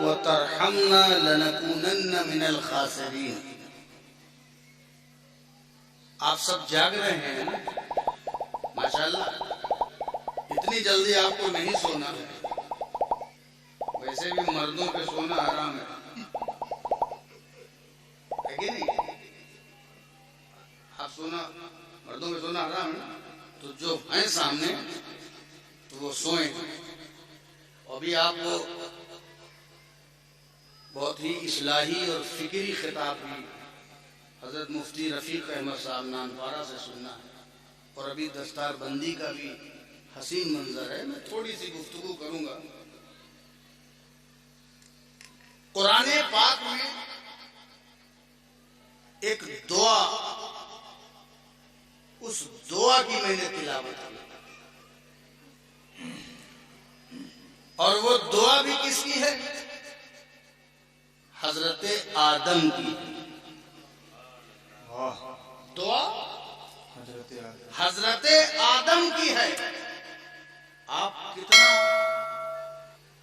وترحمنا لنكونن من الخاسرین. آپ سب جاگ رہے ہیں ماشاءاللہ. اتنی جلدی آپ کو نہیں سونا ہے. ویسے بھی مردوں پہ سونا حرام ہے کہ نہیں؟ آپ سونا مردوں پہ سونا حرام ہے. تو جو ہیں سامنے تو وہ سوئیں. ابھی آپ کو بہت ہی اصلاحی اور فکری خطاب بھی حضرت مفتی رفیق احمد صاحب نانپارہ سے سننا ہے. اور ابھی دستار بندی کا بھی حسین منظر ہے. میں تھوڑی سی گفتگو کروں گا. قرآن پاک میں ایک دعا، اس دعا کی میں نے تلاوت کی، اور وہ دعا بھی کس کی ہے؟ حضرت آدم کی. دعا حضرت آدم کی ہے. آپ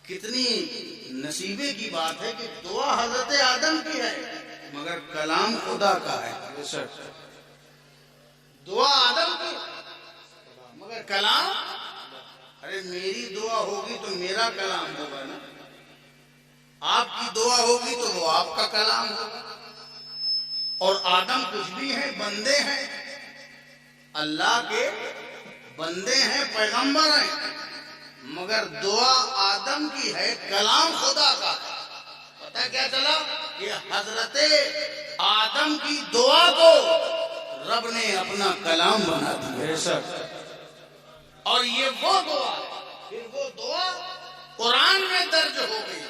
کتنی نصیبے کی بات ہے کہ دعا حضرت آدم کی ہے مگر کلام خدا کا ہے. دعا آدم کی مگر کلام، ارے میری دعا ہوگی تو میرا کلام ہوگا نا. آپ کی دعا ہوگی تو وہ آپ کا کلام ہوگا. اور آدم کچھ بھی ہیں، بندے ہیں، اللہ کے بندے ہیں، پیغمبر ہیں، مگر دعا آدم کی ہے، کلام خدا کا. پتہ کیا چلا کہ حضرت آدم کی دعا کو رب نے اپنا کلام بنا دیا. اور یہ وہ دعا، پھر وہ دعا قرآن میں درج ہو گئی.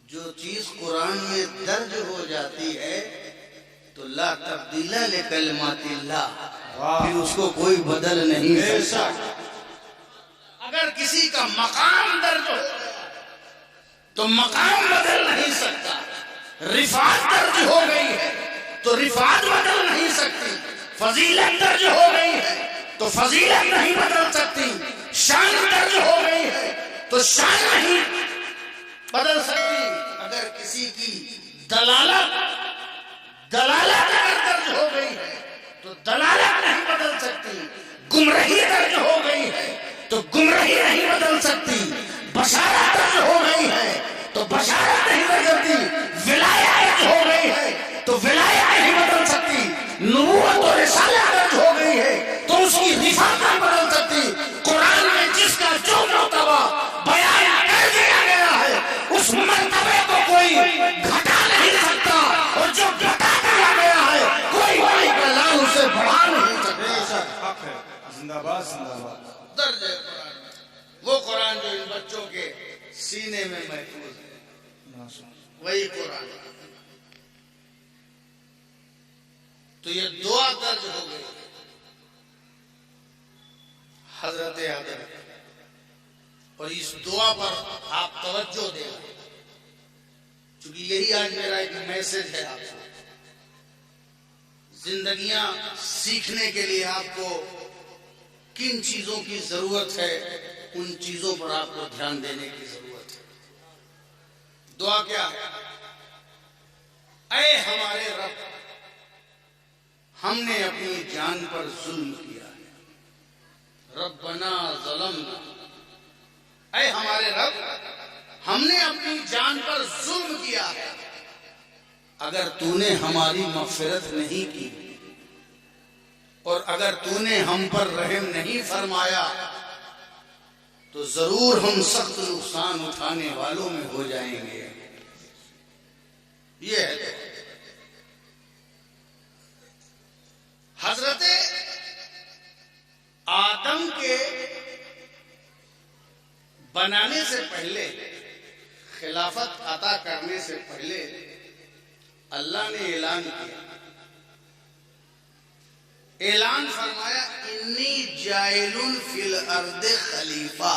جو چیز قرآن میں درج ہو جاتی ہے تو لا تبدیل لکلمات اللہ، پھر اس کو کوئی بدل نہیں سکتا. اگر کسی کا مقام درج ہو گیا تو مقام بدل نہیں سکتا. رفعت درج ہو گئی ہے تو رفعت بدل نہیں سکتی. فضیلت درج ہو گئی ہے تو فضیلت نہیں بدل سکتی. شان درج ہو گئی ہے تو شان نہیں بدل سکتی. اگر کسی کی دلالت اگر درج ہو گئی ہے تو دلالت نہیں بدل سکتی. گمراہی درج ہو گئی ہے تو گمراہی نہیں بدل سکتی. بشارت درج ہو گئی ہے تو بشارت نہیں بدلتی. ولایت ہو گئی ہے تو ولایت نہیں بدل سکتی. نبوت اور رسالت درج ہو گئی ہے تو اس کی رفعت نہیں بدل سکتی. قرآن میں جس کا جو مرتبہ بیان کر دیا گیا ہے اس مرتبے کو کوئی گھٹا نہیں سکتا، اور جو گھٹا دیا گیا ہے کوئی کلام اسے بڑھا نہیں سکتا. زندہ باد زندہ باد. درج ہے قرآن میں. وہ قرآن جو ان بچوں کے سینے میں محفوظ ہے، وہی قرآن. تو یہ دعا درج ہو گئی حضرت آدم، اور اس دعا پر آپ توجہ دیں چونکہ یہی آج میرا ایک میسج ہے آپ کو. زندگیاں سیکھنے کے لیے آپ کو کن چیزوں کی ضرورت ہے، ان چیزوں پر آپ کو دھیان دینے کی ضرورت ہے. دعا کیا ہے؟ اے ہمارے رب، ہم نے اپنی جان پر ظلم کیا ہے. ربنا ظلمنا، اے ہمارے رب ہم نے اپنی جان پر ظلم کیا ہے. اگر تو نے ہماری مغفرت نہیں کی اور اگر تو نے ہم پر رحم نہیں فرمایا تو ضرور ہم سخت نقصان اٹھانے والوں میں ہو جائیں گے. یہ ہے تو حضرت آدم کے بنانے سے پہلے، خلافت عطا کرنے سے پہلے اللہ نے اعلان کیا، اعلان فرمایا انی جاعل فی الارض خلیفہ،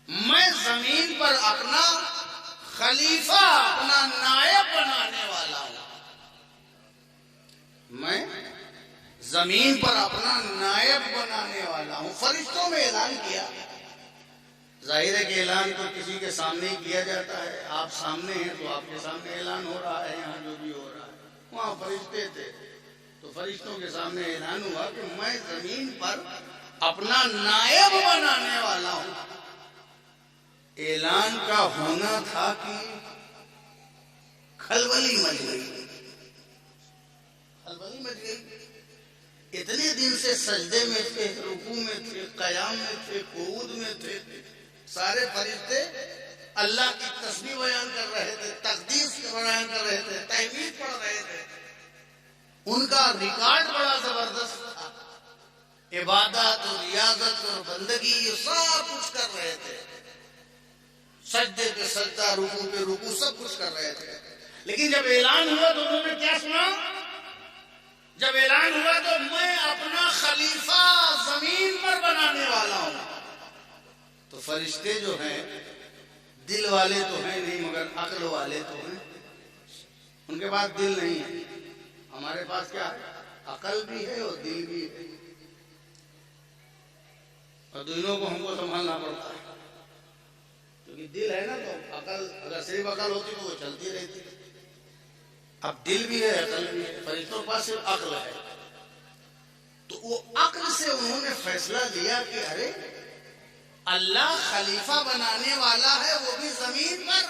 میں زمین پر اپنا خلیفہ، اپنا نائب بنانے والا ہوں. میں زمین پر اپنا نائب بنانے والا ہوں. فرشتوں میں اعلان کیا ظاہر ہے کہ اعلان تو کسی کے سامنے ہی کیا جاتا ہے. آپ سامنے ہیں تو آپ کے سامنے اعلان ہو رہا ہے. یہاں جو بھی ہو رہا ہے, وہاں فرشتے تھے تو فرشتوں کے سامنے اعلان ہوا کہ میں زمین پر اپنا نائب بنانے والا ہوں. اعلان کا ہونا تھا کہ کھلبلی مچ گئی. کھلبلی مچ گئی. اتنے دن سے سجدے میں تھے, رکوع میں تھے, قیام میں تھے, قعود میں تھے. سارے فرشتے اللہ کی تسبیح بیان کر رہے تھے, تقدیس بیان کر رہے تھے, تحمید پڑھ رہے تھے. ان کا ریکارڈ بڑا زبردست تھا. عبادت اور ریاضت اور بندگی یہ سب کچھ کر رہے تھے. سجدے پہ سجدہ, رکوع پہ رکوع, سب کچھ کر رہے تھے. لیکن جب اعلان ہوا تو انہوں نے کیا سنا؟ جب اعلان ہوا تو میں اپنا خلیفہ زمین پر بنانے والا ہوں. تو فرشتے جو ہیں دل والے تو ہیں نہیں مگر عقل والے تو ہیں. ان کے پاس دل نہیں ہے. ہمارے پاس کیا ہے؟ عقل بھی ہے اور دل بھی ہے, اور دونوں کو ہم کو سنبھالنا پڑتا ہے. کیونکہ دل ہے نا تو عقل, اگر صرف عقل ہوتی تو وہ چلتی رہتی. اب دل بھی ہے, عقل بھی ہے. فرشتوں کے پاس صرف عقل ہے. تو وہ عقل سے انہوں نے فیصلہ لیا کہ ارے اللہ خلیفہ بنانے والا ہے, وہ بھی زمین پر.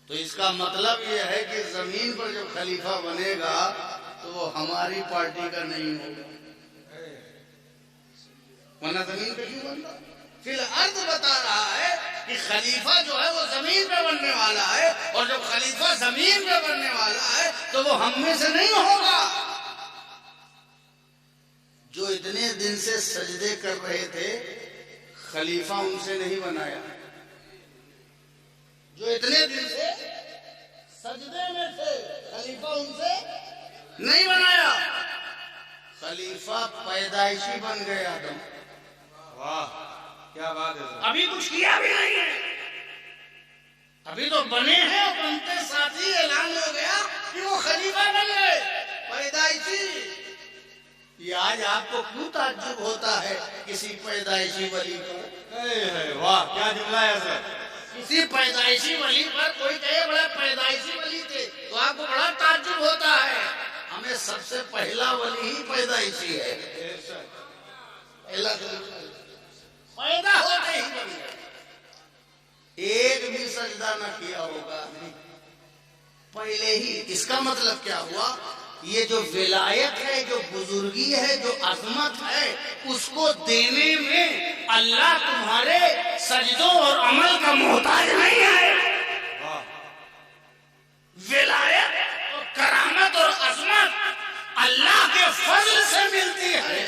تو اس کا مطلب یہ ہے کہ زمین پر جب خلیفہ بنے گا تو وہ ہماری پارٹی کا نہیں ہوگا, ورنہ زمین پہ کیوں بنتا؟ فی الارض بتا رہا ہے کہ خلیفہ جو ہے وہ زمین پہ بننے والا ہے, اور جب خلیفہ زمین پہ بننے والا ہے تو وہ ہم میں سے نہیں ہوگا. جو اتنے دن سے سجدے کر رہے تھے خلیفہ ان سے نہیں بنایا. جو اتنے دن سے سجدے میں تھے خلیفہ ان سے نہیں بنایا. خلیفہ پیدائشی بن گئے آدم. واہ کیا بات ہے. ابھی کچھ کیا بھی نہیں ہے, ابھی تو بنے ہیں, اور بنتے ساتھ ہی اعلان ہو گیا کہ وہ خلیفہ بن گئے پیدائشی. یہ آج آپ کو کیوں تعجب ہوتا ہے کسی پیدائشی ولی پر؟ واہ کیا جملہ ہے سر. کسی پیدائشی ولی پر کوئی کہے بڑا پیدائشی ولی تھے تو آپ کو بڑا تعجب ہوتا ہے. ہمیں سب سے پہلا ولی ہی پیدائشی ہے. پہلا پیدا ہوتے ہی بن گئے. ایک بھی سجدہ نہ کیا ہوگا پہلے ہی. اس کا مطلب کیا ہوا؟ یہ جو ولایت ہے, جو بزرگی ہے, جو عظمت ہے, اس کو دینے میں اللہ تمہارے سجدوں اور عمل کا محتاج نہیں ہے. ولایت اور کرامت اور عظمت اللہ کے فضل سے ملتی ہے.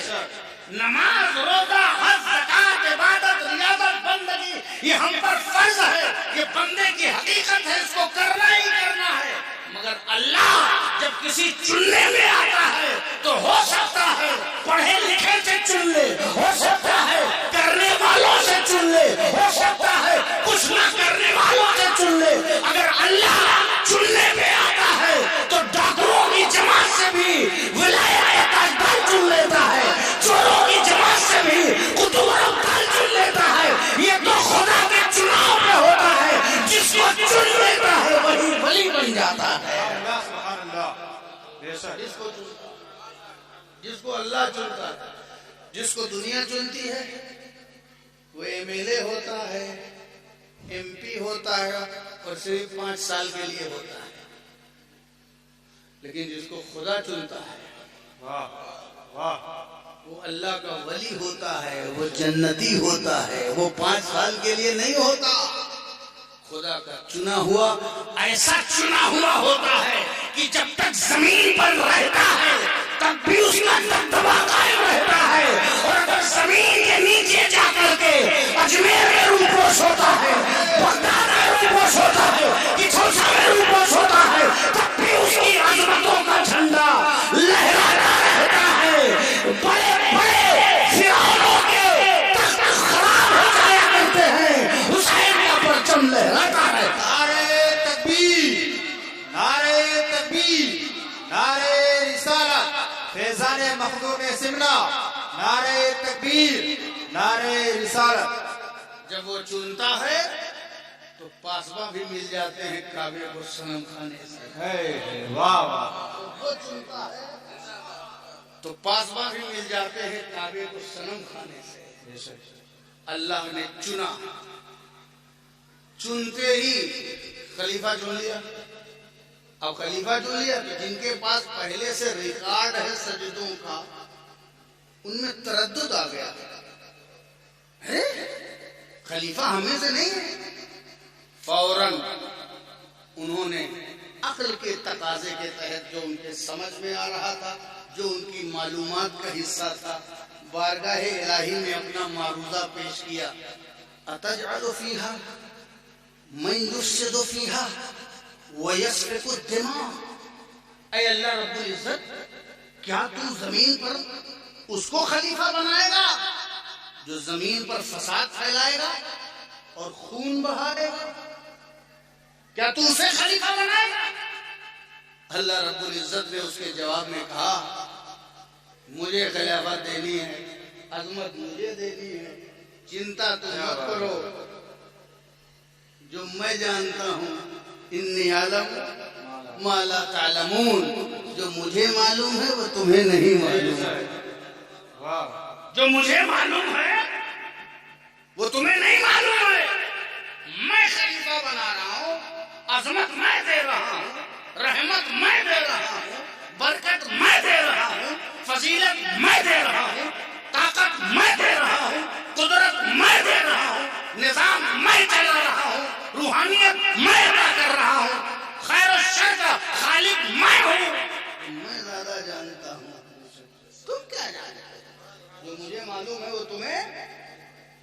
نماز, روزہ, حج, زکات, عبادت, ریاضت, بندگی یہ ہم پر فرض ہے, یہ بندے کی حقیقت ہے, اس کو کرنا ہی کرنا ہے. مگر اللہ جب کسی چننے میں آتا ہے تو ہو سکتا ہے پڑھے لکھے سے چن لے, ہو سکتا ہے کرنے والوں سے چن لے, ہو سکتا ہے کچھ نہ کرنے والوں سے چن لے. اگر اللہ چننے میں آتا ہے تو ڈاکٹروں کی جماعت سے بھی ولایت اجداد چن لیتا ہے, چوروں کی جماعت سے بھی قطب ابدال چن لیتا ہے. یہ تو خدا کے چناؤ میں ہوتا ہے, جس کو چن لیتا ہے وہی ولی بن جاتا ہے. جس کو اللہ چنتا ہے, جس کو دنیا چنتی ہے وہ ایم ایل اے ہوتا ہے, ایم پی ہوتا ہے, اور صرف 5 سال کے لیے ہوتا ہے. لیکن جس کو خدا چنتا ہے وہ اللہ کا ولی ہوتا ہے, وہ جنتی ہوتا ہے, وہ 5 سال کے لیے نہیں ہوتا. خدا کا چنا ہوا ایسا چنا ہوا ہوتا ہے کہ جب تک زمین پر رہتا ہے تب بھی اس کا دبدبا قائم رہتا ہے, اور اگر زمین کے نیچے جا کر کے اجمیر میں روح پوش ہوتا ہے, بغداد میں روح پوش ہوتا ہے, کچھوسا میں روح پوش ہوتا ہے, تب بھی اس کی عظمتوں کا جھنڈا لہراتا رہتا ہے. بڑے بڑے فرعونوں کے تخت خراب ہو جایا کرتے ہیں, حسین کا پرچم لہراتا رہتا ہے. نعرے تکبیر, نعرے تکبیر, نعرے رسالت, فیضان مخدوم سمنا, نعرے تکبیر, نعرے رسالت. جب وہ چنتا ہے تو پاسباں بھی مل جاتے ہیں کعبے کو صنم کھانے سے. واہ واہ. وہ چنتا ہے تو پاسباں بھی مل جاتے ہیں کعبے کو صنم کھانے سے. اللہ نے چنا، چنتے ہی خلیفہ چن لیا. اب خلیفہ چن لیا تو جن کے پاس پہلے سے ریکارڈ ہے سجدوں کا، ان میں تردد آ گیا. خلیفہ ہمیں سے نہیں ہے. فوراً انہوں نے عقل کے تقاضے کے تحت جو ان کے سمجھ میں آ رہا تھا، جو ان کی معلومات کا حصہ تھا، بارگاہ الہی میں اپنا معروضہ پیش کیا. اتجعل فیہا من یفسد فیہا ویسفک الدماء. اے اللہ رب العزت، کیا تو زمین پر اس کو خلیفہ بنائے گا جو زمین پر فساد پھیلائے گا اور خون بہائے گا؟ کیا تو اسے خلیفہ بنائے گا؟ اللہ رب العزت نے اس کے جواب میں کہا، مجھے خلافت دینی ہے، عظمت مجھے دینی ہے، چنتا تو مت کرو. جو میں جانتا ہوں، انی عالم ما لا تعلمون، جو مجھے معلوم ہے وہ تمہیں نہیں معلوم ہے. جو مجھے معلوم ہے وہ تمہیں نہیں معلوم ہے. میں خلیفہ بنا رہا ہوں، عظمت میں دے رہا ہوں، رحمت میں دے رہا ہوں، برکت میں دے رہا ہوں، فضیلت میں دے رہا ہوں، طاقت میں دے رہا ہوں، قدرت میں دے رہا ہوں، نظام میں چلا رہا ہوں، روحانیت میں ادا کر رہا ہوں، خیر و شر کا خالق میں ہوں. میں زیادہ جانتا ہوں، تم کیا جانتے ہو؟ جو مجھے معلوم ہے وہ تمہیں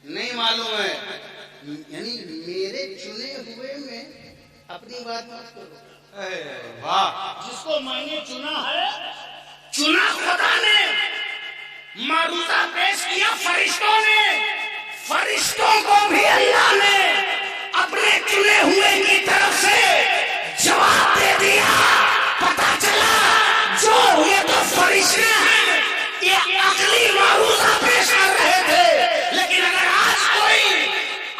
نہیں معلوم ہے. یعنی میرے چنے ہوئے میں اپنی بات مت کرو. واہ. جس کو میں نے چنا ہے، چنا خدا نے، معروضہ پیش کیا فرشتوں نے، فرشتوں کو بھی اللہ نے اپنے چنے ہوئے کی طرف سے جواب دے دیا. پتا چلا جو یہ تو فرشتے ہیں، یہ عقلی معروضہ پیش کر رہے تھے، لیکن اگر آج کوئی،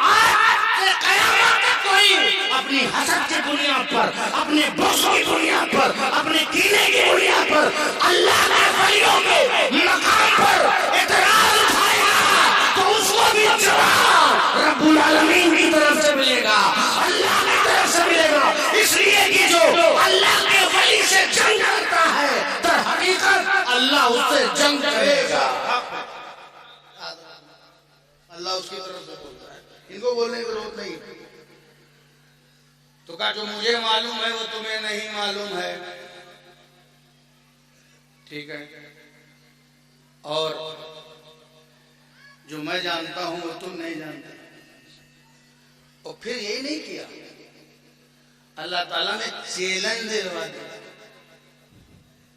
آج سے قیامت تک کوئی اپنی حسد کی بنیاد پر، اپنے بغض کی بنیاد پر، اپنے کینے کی بنیاد پر اللہ کے ولیوں کے مقام پر اعتراض اٹھائے گا تو اس کو بھی جواب رب العالمین کی طرف سے ملے گا، اللہ کی طرف سے ملے گا. اس لیے کہ جو اللہ کے ولی سے جنگ کرتا ہے، در حقیقت اللہ اس سے جنگ کرے گا. اللہ اس کی طرف سے بولتا ہے، ان کو بولنے کی ضرورت نہیں. تو کہا جو مجھے معلوم ہے وہ تمہیں نہیں معلوم ہے. ٹھیک ہے. اور جو میں جانتا ہوں وہ تم نہیں جانتے. اور پھر یہی نہیں کیا، اللہ تعالیٰ نے چیلنج دلوا دیا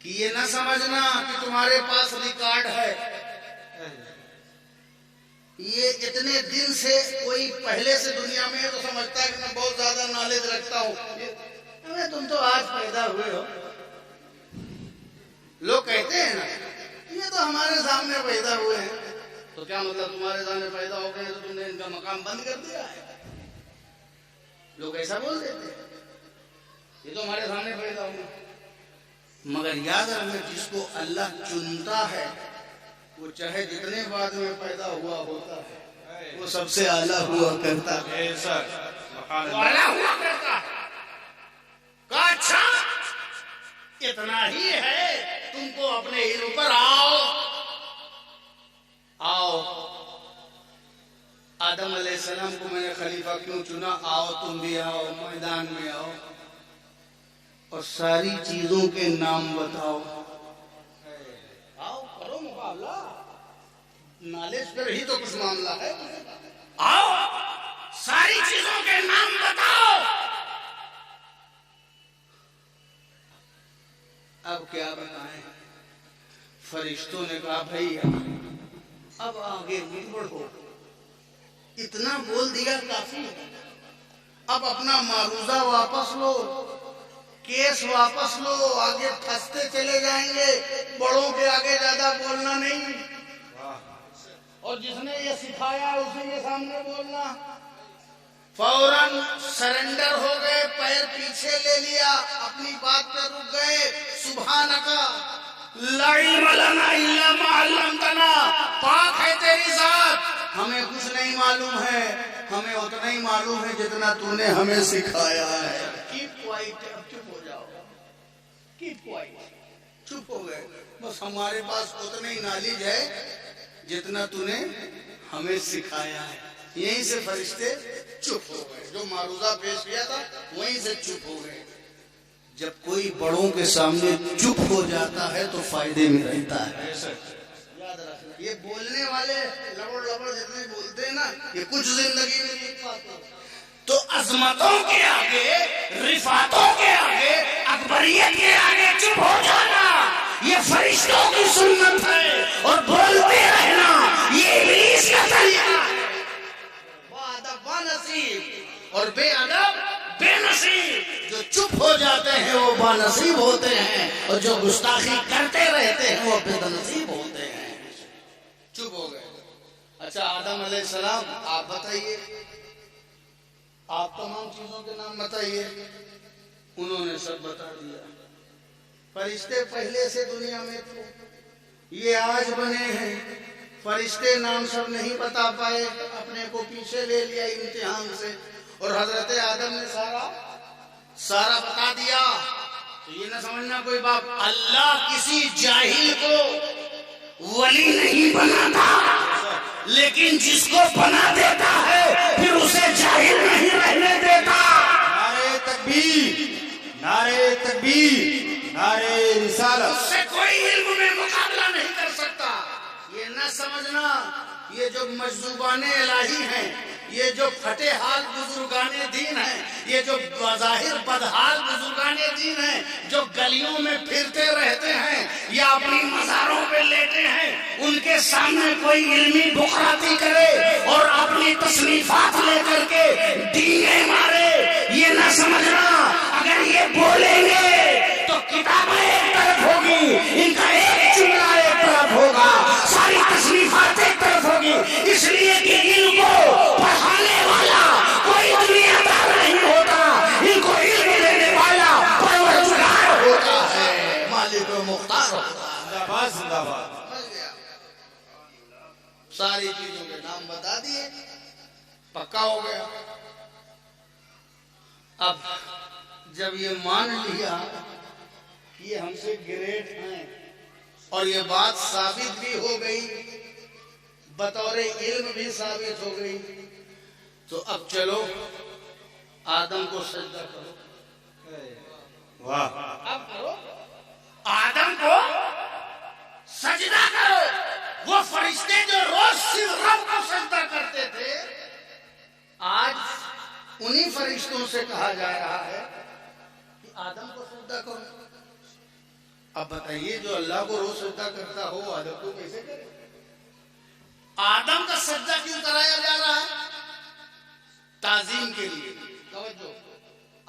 کہ یہ نہ سمجھنا کہ تمہارے پاس ریکارڈ ہے. یہ اتنے دن سے کوئی پہلے سے دنیا میں ہے تو سمجھتا ہے کہ میں بہت زیادہ نالج رکھتا ہوں. تم تو آج پیدا ہوئے ہو. لوگ کہتے ہیں نا یہ تو ہمارے سامنے پیدا ہوئے ہیں، تو کیا مطلب تمہارے سامنے پیدا ہو گئے تو تم نے ان کا مقام بند کر دیا ہے؟ لوگ ایسا بول دیتے ہیں، یہ تو ہمارے سامنے پیدا ہوئے. مگر یاد رکھنا، جس کو اللہ چنتا ہے وہ چاہے جتنے بعد میں پیدا ہوا ہوتا ہے وہ سب سے اعلیٰ ہوا کرتا ہے. اعلیٰ ہوا کرتا ہے. کہا اچھا اتنا ہی ہے، تم کو اپنے علم پر آؤ. آدم علیہ السلام کو میں نے خلیفہ کیوں چنا؟ آؤ تم بھی آؤ، میدان میں آؤ اور ساری چیزوں کے نام بتاؤ. آؤ کرو مقابلہ، نالج پر ہی تو کچھ معاملہ ہے. آؤ ساری چیزوں کے نام بتاؤ. اب کیا بتائیں؟ فرشتوں نے کہا بھائی اب آگے مت بڑھو، اتنا بول دیا کافی. اب اپنا معروضہ واپس لو، کیس واپس لو، آگے پھنستے چلے جائیں گے. بڑوں کے آگے زیادہ بولنا نہیں. اور جس نے یہ سکھایا اسے یہ سامنے بولنا. فوراً سرنڈر ہو گئے, پیر پیچھے لے لیا, اپنی بات پہ رک گئے. سبحانک لا علم لنا الا ما علمتنا, پاک ہے تیری ذات, ہمیں کچھ نہیں معلوم ہے, ہمیں اتنا ہی معلوم ہے جتنا تو نے ہمیں سکھایا ہے. کیپ کوائٹ, اب چپ ہو جاؤ, کیپ کوائٹ, چپ ہو گئے. بس ہمارے پاس اتنا ہی نالج ہے جتنا تو نے ہمیں سکھایا ہے. یہیں سے فرشتے چپ ہو گئے, جو معروضہ پیش کیا تھا وہیں سے چپ ہو گئے. جب کوئی بڑوں کے سامنے چپ ہو جاتا ہے تو فائدے میں رہتا ہے. یاد رکھنا, یہ بولنے والے لبڑ لبڑ جتنے بولتے ہیں نا, یہ کچھ زندگی میں نہیں پاتے. تو عظمتوں کے آگے, رفعتوں کے آگے, اکبریت کے آگے چپ ہو جانا یہ فرشتوں کی سنت ہے, اور بولتے رہنا یہ ابلیس کا طریقہ ہے. باادب بانصیب اور بے ادب بے نصیب. جو چپ ہو جاتے ہیں وہ بانصیب ہوتے ہیں, اور جو گستاخی کرتے رہتے ہیں وہ بے نصیب ہوتے ہیں. چپ ہو گئے. اچھا آدم علیہ السلام, آپ بتائیے, آپ تمام چیزوں کے نام بتائیے. انہوں نے سب بتا دیا. فرشتے پہلے سے دنیا میں تھے, یہ آج بنے ہیں. فرشتے نام سب نہیں بتا پائے, اپنے کو پیچھے لے لیا امتحان سے, اور حضرت آدم نے سارا بتا دیا. تو یہ نہ سمجھنا کوئی بات, اللہ کسی جاہل کو ولی نہیں بناتا, لیکن جس کو بنا دیتا ہے پھر اسے جاہل نہیں رہنے دیتا. نعرہ تکبیر, نعرہ تکبیر, نعرہ رسالت. اس سے کوئی علم میں مقابلہ نہیں کر سکتا. یہ نہ سمجھنا یہ جو مجذوبان الہی ہیں, یہ جو پھٹے حال بزرگان دین ہیں, یہ جو بظاہر بدحال بزرگان دین ہیں, جو گلیوں میں پھرتے رہتے ہیں یا اپنی مزاروں پہ لیٹے ہیں, ان کے سامنے کوئی علمی بکراتی کرے اور اپنی تصنیفات لے کر کے ڈینگے مارے, یہ نہ سمجھنا اگر یہ بولیں گے تو کتابیں ایک طرف ہوگی, ان کا ایک جملہ ایک طرف ہوگا, ساری تصنیفات ایک طرف ہوگی. اس لیے کہ ان کو پڑھانے والا کوئی دنیا دار نہیں ہوتا, ان کو علم دینے والا پروردگار ہوتا ہے, مالک و مختار ہوتا ہے. زندہ باد, زندہ باد. ساری چیزوں کے نام بتا دیے, پکا ہو گیا. اب جب یہ مان لیا کہ یہ ہم سے گریٹ ہیں, اور یہ بات ثابت بھی ہو گئی, بطور علم بھی ثابت ہو گئی, تو اب چلو آدم کو سجدہ کرو. واہ, اب کرو, آدم کو سجدہ کرو. وہ فرشتے جو روز صرف رب کو سجدہ کرتے تھے, آج انہی فرشتوں سے کہا جا رہا ہے کہ آدم کو سجدہ کرو. اب بتائیے, جو اللہ کو روز سجدہ کرتا ہو آدم کو کیسے کرے؟ آدم کا سجدہ کیوں کرایا جا رہا ہے؟ تعظیم کے لیے. توجہ,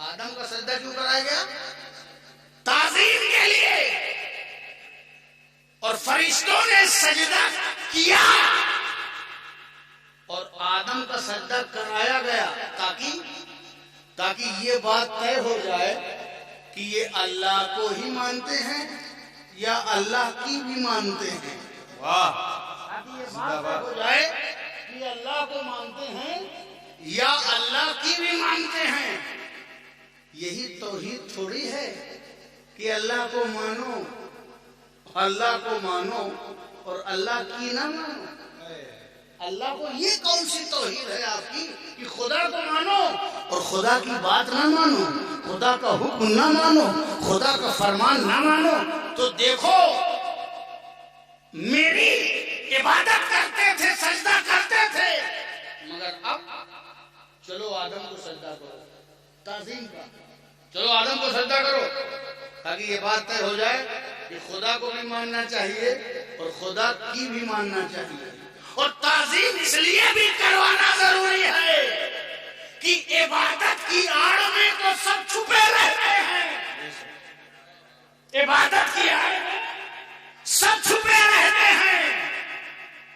آدم کا سجدہ کیوں کرایا گیا؟ تعظیم کے لیے. اور فرشتوں نے سجدہ کیا اور آدم کا سجدہ کرایا گیا تاکہ یہ بات طے ہو جائے کہ یہ اللہ کو ہی مانتے ہیں یا اللہ کی بھی مانتے ہیں. واہ, تاکہ یہ بات طے ہو جائے کہ یہ اللہ کو مانتے ہیں یا اللہ کی بھی مانتے ہیں. یہی توحید تھوڑی ہے کہ اللہ کو مانو, اللہ کو مانو اور اللہ کی نہ مانو. اللہ کو, یہ کون سی توحید ہے آپ کی کہ خدا کو مانو اور خدا کی بات نہ مانو, خدا کا حکم نہ مانو, خدا کا فرمان نہ مانو. تو دیکھو, میری عبادت کرتے تھے, سجدہ کرتے تھے, مگر اب چلو آدم کو سجدہ کرو, تعظیم کا, چلو آدم کو سجدہ کرو, تاکہ یہ بات طے ہو جائے کہ خدا کو بھی ماننا چاہیے اور خدا کی بھی ماننا چاہیے. اور تعظیم اس لیے بھی کروانا ضروری ہے کہ عبادت کی آڑ میں تو سب چھپے رہتے ہیں, عبادت کی آڑ میں سب چھپے رہتے ہیں,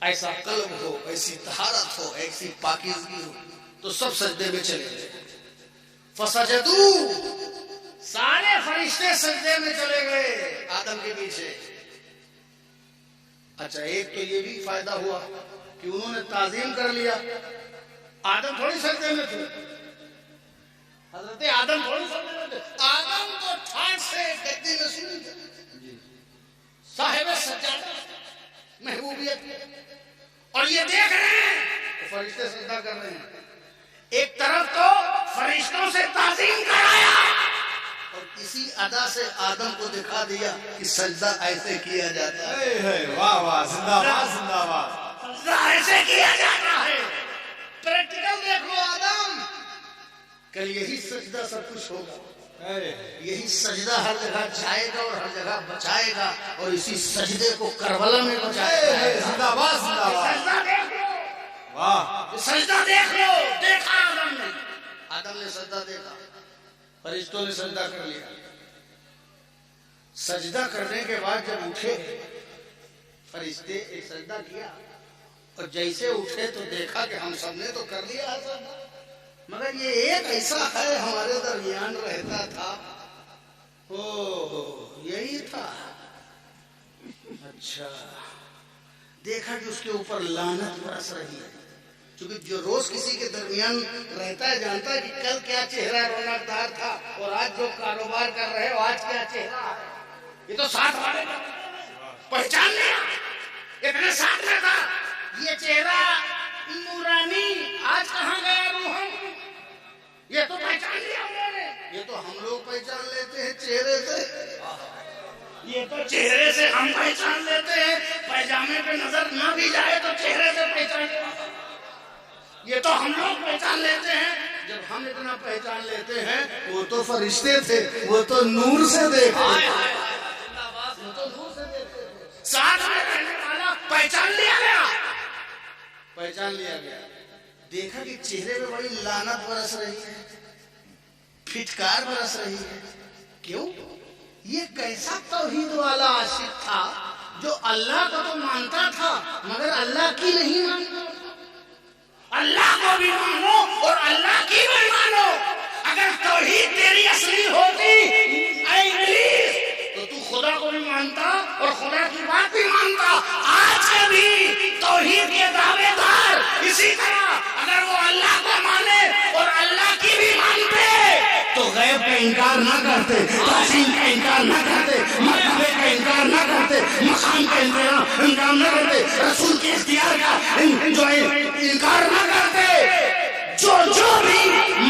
ایسا قلب ہو، ایسی طہارت ہو، ایسی پاکیزگی ہو، تو سب سجدے میں چلے گئے. فسجدو، سارے فرشتے سجدے میں چلے گئے آدم کے پیچھے. اچھا ایک تو یہ بھی فائدہ ہوا کہ انہوں نے تعظیم کر لیا. آدم تھوڑی سجدے میں تھے، حضرت آدم تھوڑی سجدے میں تھے. آدم تو ٹھاٹ سے گدی میں سن تھے، صاحب سجادہ محبوبیت، اور یہ دیکھ رہے ہیں فرشتے سجدہ کر رہے ہیں. ایک طرف تو فرشتوں سے تعظیم کرایا اور اسی ادا سے آدم کو دکھا دیا کہ سجدہ ایسے کیا جاتا ہے. واہ واہ، زندہ باد زندہ باد. سجدہ ایسے کیا جاتا ہے. پریکٹیکل دیکھ لو آدم، کل یہی سجدہ سب کچھ ہوگا. یہی سجدہ ہر جگہ جائے گا اور ہر جگہ بچائے گا، اور اسی سجدے کو کربلا میں بچائے گا. زندہ باد زندہ باد. سجدہ دیکھ لو، واہ، سجدہ دیکھ لو. دیکھا آدم نے، آدم نے سجدہ دیکھا، فرشتوں نے سجدہ کر لیا. سجدہ کرنے کے بعد جب اٹھے فرشتے، ایک سجدہ کیا اور جیسے اٹھے تو دیکھا کہ ہم سب نے تو کر لیا سجدہ، مگر یہ ایک ایسا ہے ہمارے درمیان رہتا تھا. یہی تھا. اچھا دیکھا کہ اس کے اوپر لعنت برس رہی ہے، کیونکہ جو روز کسی کے درمیان رہتا ہے جانتا ہے کہ کل کیا چہرہ رونق دار تھا اور آج جو کاروبار کر رہے ہو آج کیا چہرہ ہے. یہ تو ساتھ والے پہچان لیا، اتنے ساتھ میں تھا. یہ چہرہ نورانی آج کہاں گیا روحن، یہ تو پہچان لیا انہوں نے. یہ تو ہم لوگ پہچان لیتے ہیں چہرے سے، یہ تو چہرے سے ہم پہچان لیتے ہیں. پیجامے پہ نظر نہ بھی جائے تو چہرے سے پہچان لیتے ہیں. یہ تو ہم لوگ پہچان لیتے ہیں. جب ہم اتنا پہچان لیتے ہیں، وہ تو فرشتے تھے، وہ تو نور سے دیکھتے، وہ تو نور سے دیکھتے تھے. ساتھ میں رہنے والا پہچان لیا گیا، پہچان لیا گیا. دیکھا کہ چہرے پہ بڑی لعنت برس رہی ہے، پھٹکار برس رہی ہے. کیوں؟ یہ کیسا توحید والا عاشق تھا جو اللہ کو تو مانتا تھا مگر اللہ کی نہیں مانتا. اللہ کو بھی مانو اور اللہ کی بھی مانو. اگر توحید تیری اصلی ہوتی اے ابلیس تو تو خدا کو بھی مانتا اور خدا کی بات بھی مانتا. آج کے بھی توحید کے دعوے دار اسی طرح اگر وہ اللہ کو مانے اور اللہ کی بھی مانتے تو غیب کا انکار نہ کرتے، تعظیم کا انکار نہ کرتے، مرتبے کا انکار نہ کرتے، مقام کا انکار نہ کرتے، رسول کے اختیار کا انکار نہ کرتے. جو بھی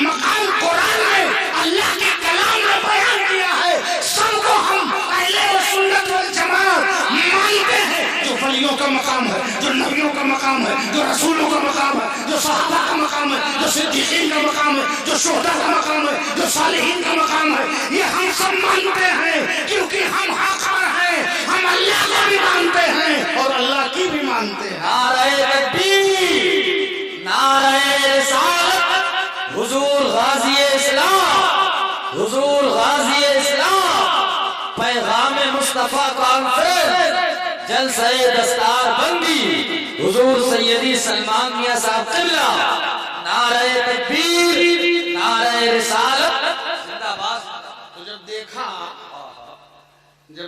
مقام قرآن میں اللہ کے کلام میں بیان کیا ہے سب کو ہم اہل سنت والجماعت مانتے ہیں. جو ولیوں کا مقام ہے، جو نبیوں کا مقام ہے، جو رسولوں کا مقام ہے، جو صحابہ کا مقام ہے، جو صدیقین کا مقام ہے، جو شہداء کا مقام ہے، جو صالحین کا مقام ہے، یہ ہم سب مانتے ہیں کیونکہ ہم حقدار ہیں. ہم اللہ کو بھی مانتے ہیں اور اللہ کی بھی مانتے ہیں. نعرہ تکبیر، نعرہ رسالت، حضور غازی اسلام، حضور غازی اسلام، پیغام مصطفیٰ کانفرنس، جلسہ دستار بندی، حضور سیدی سلمان میاں صاحب قبلہ. نعرہ تکبیر، نعرہ رسالت، زندہ باد. تو جب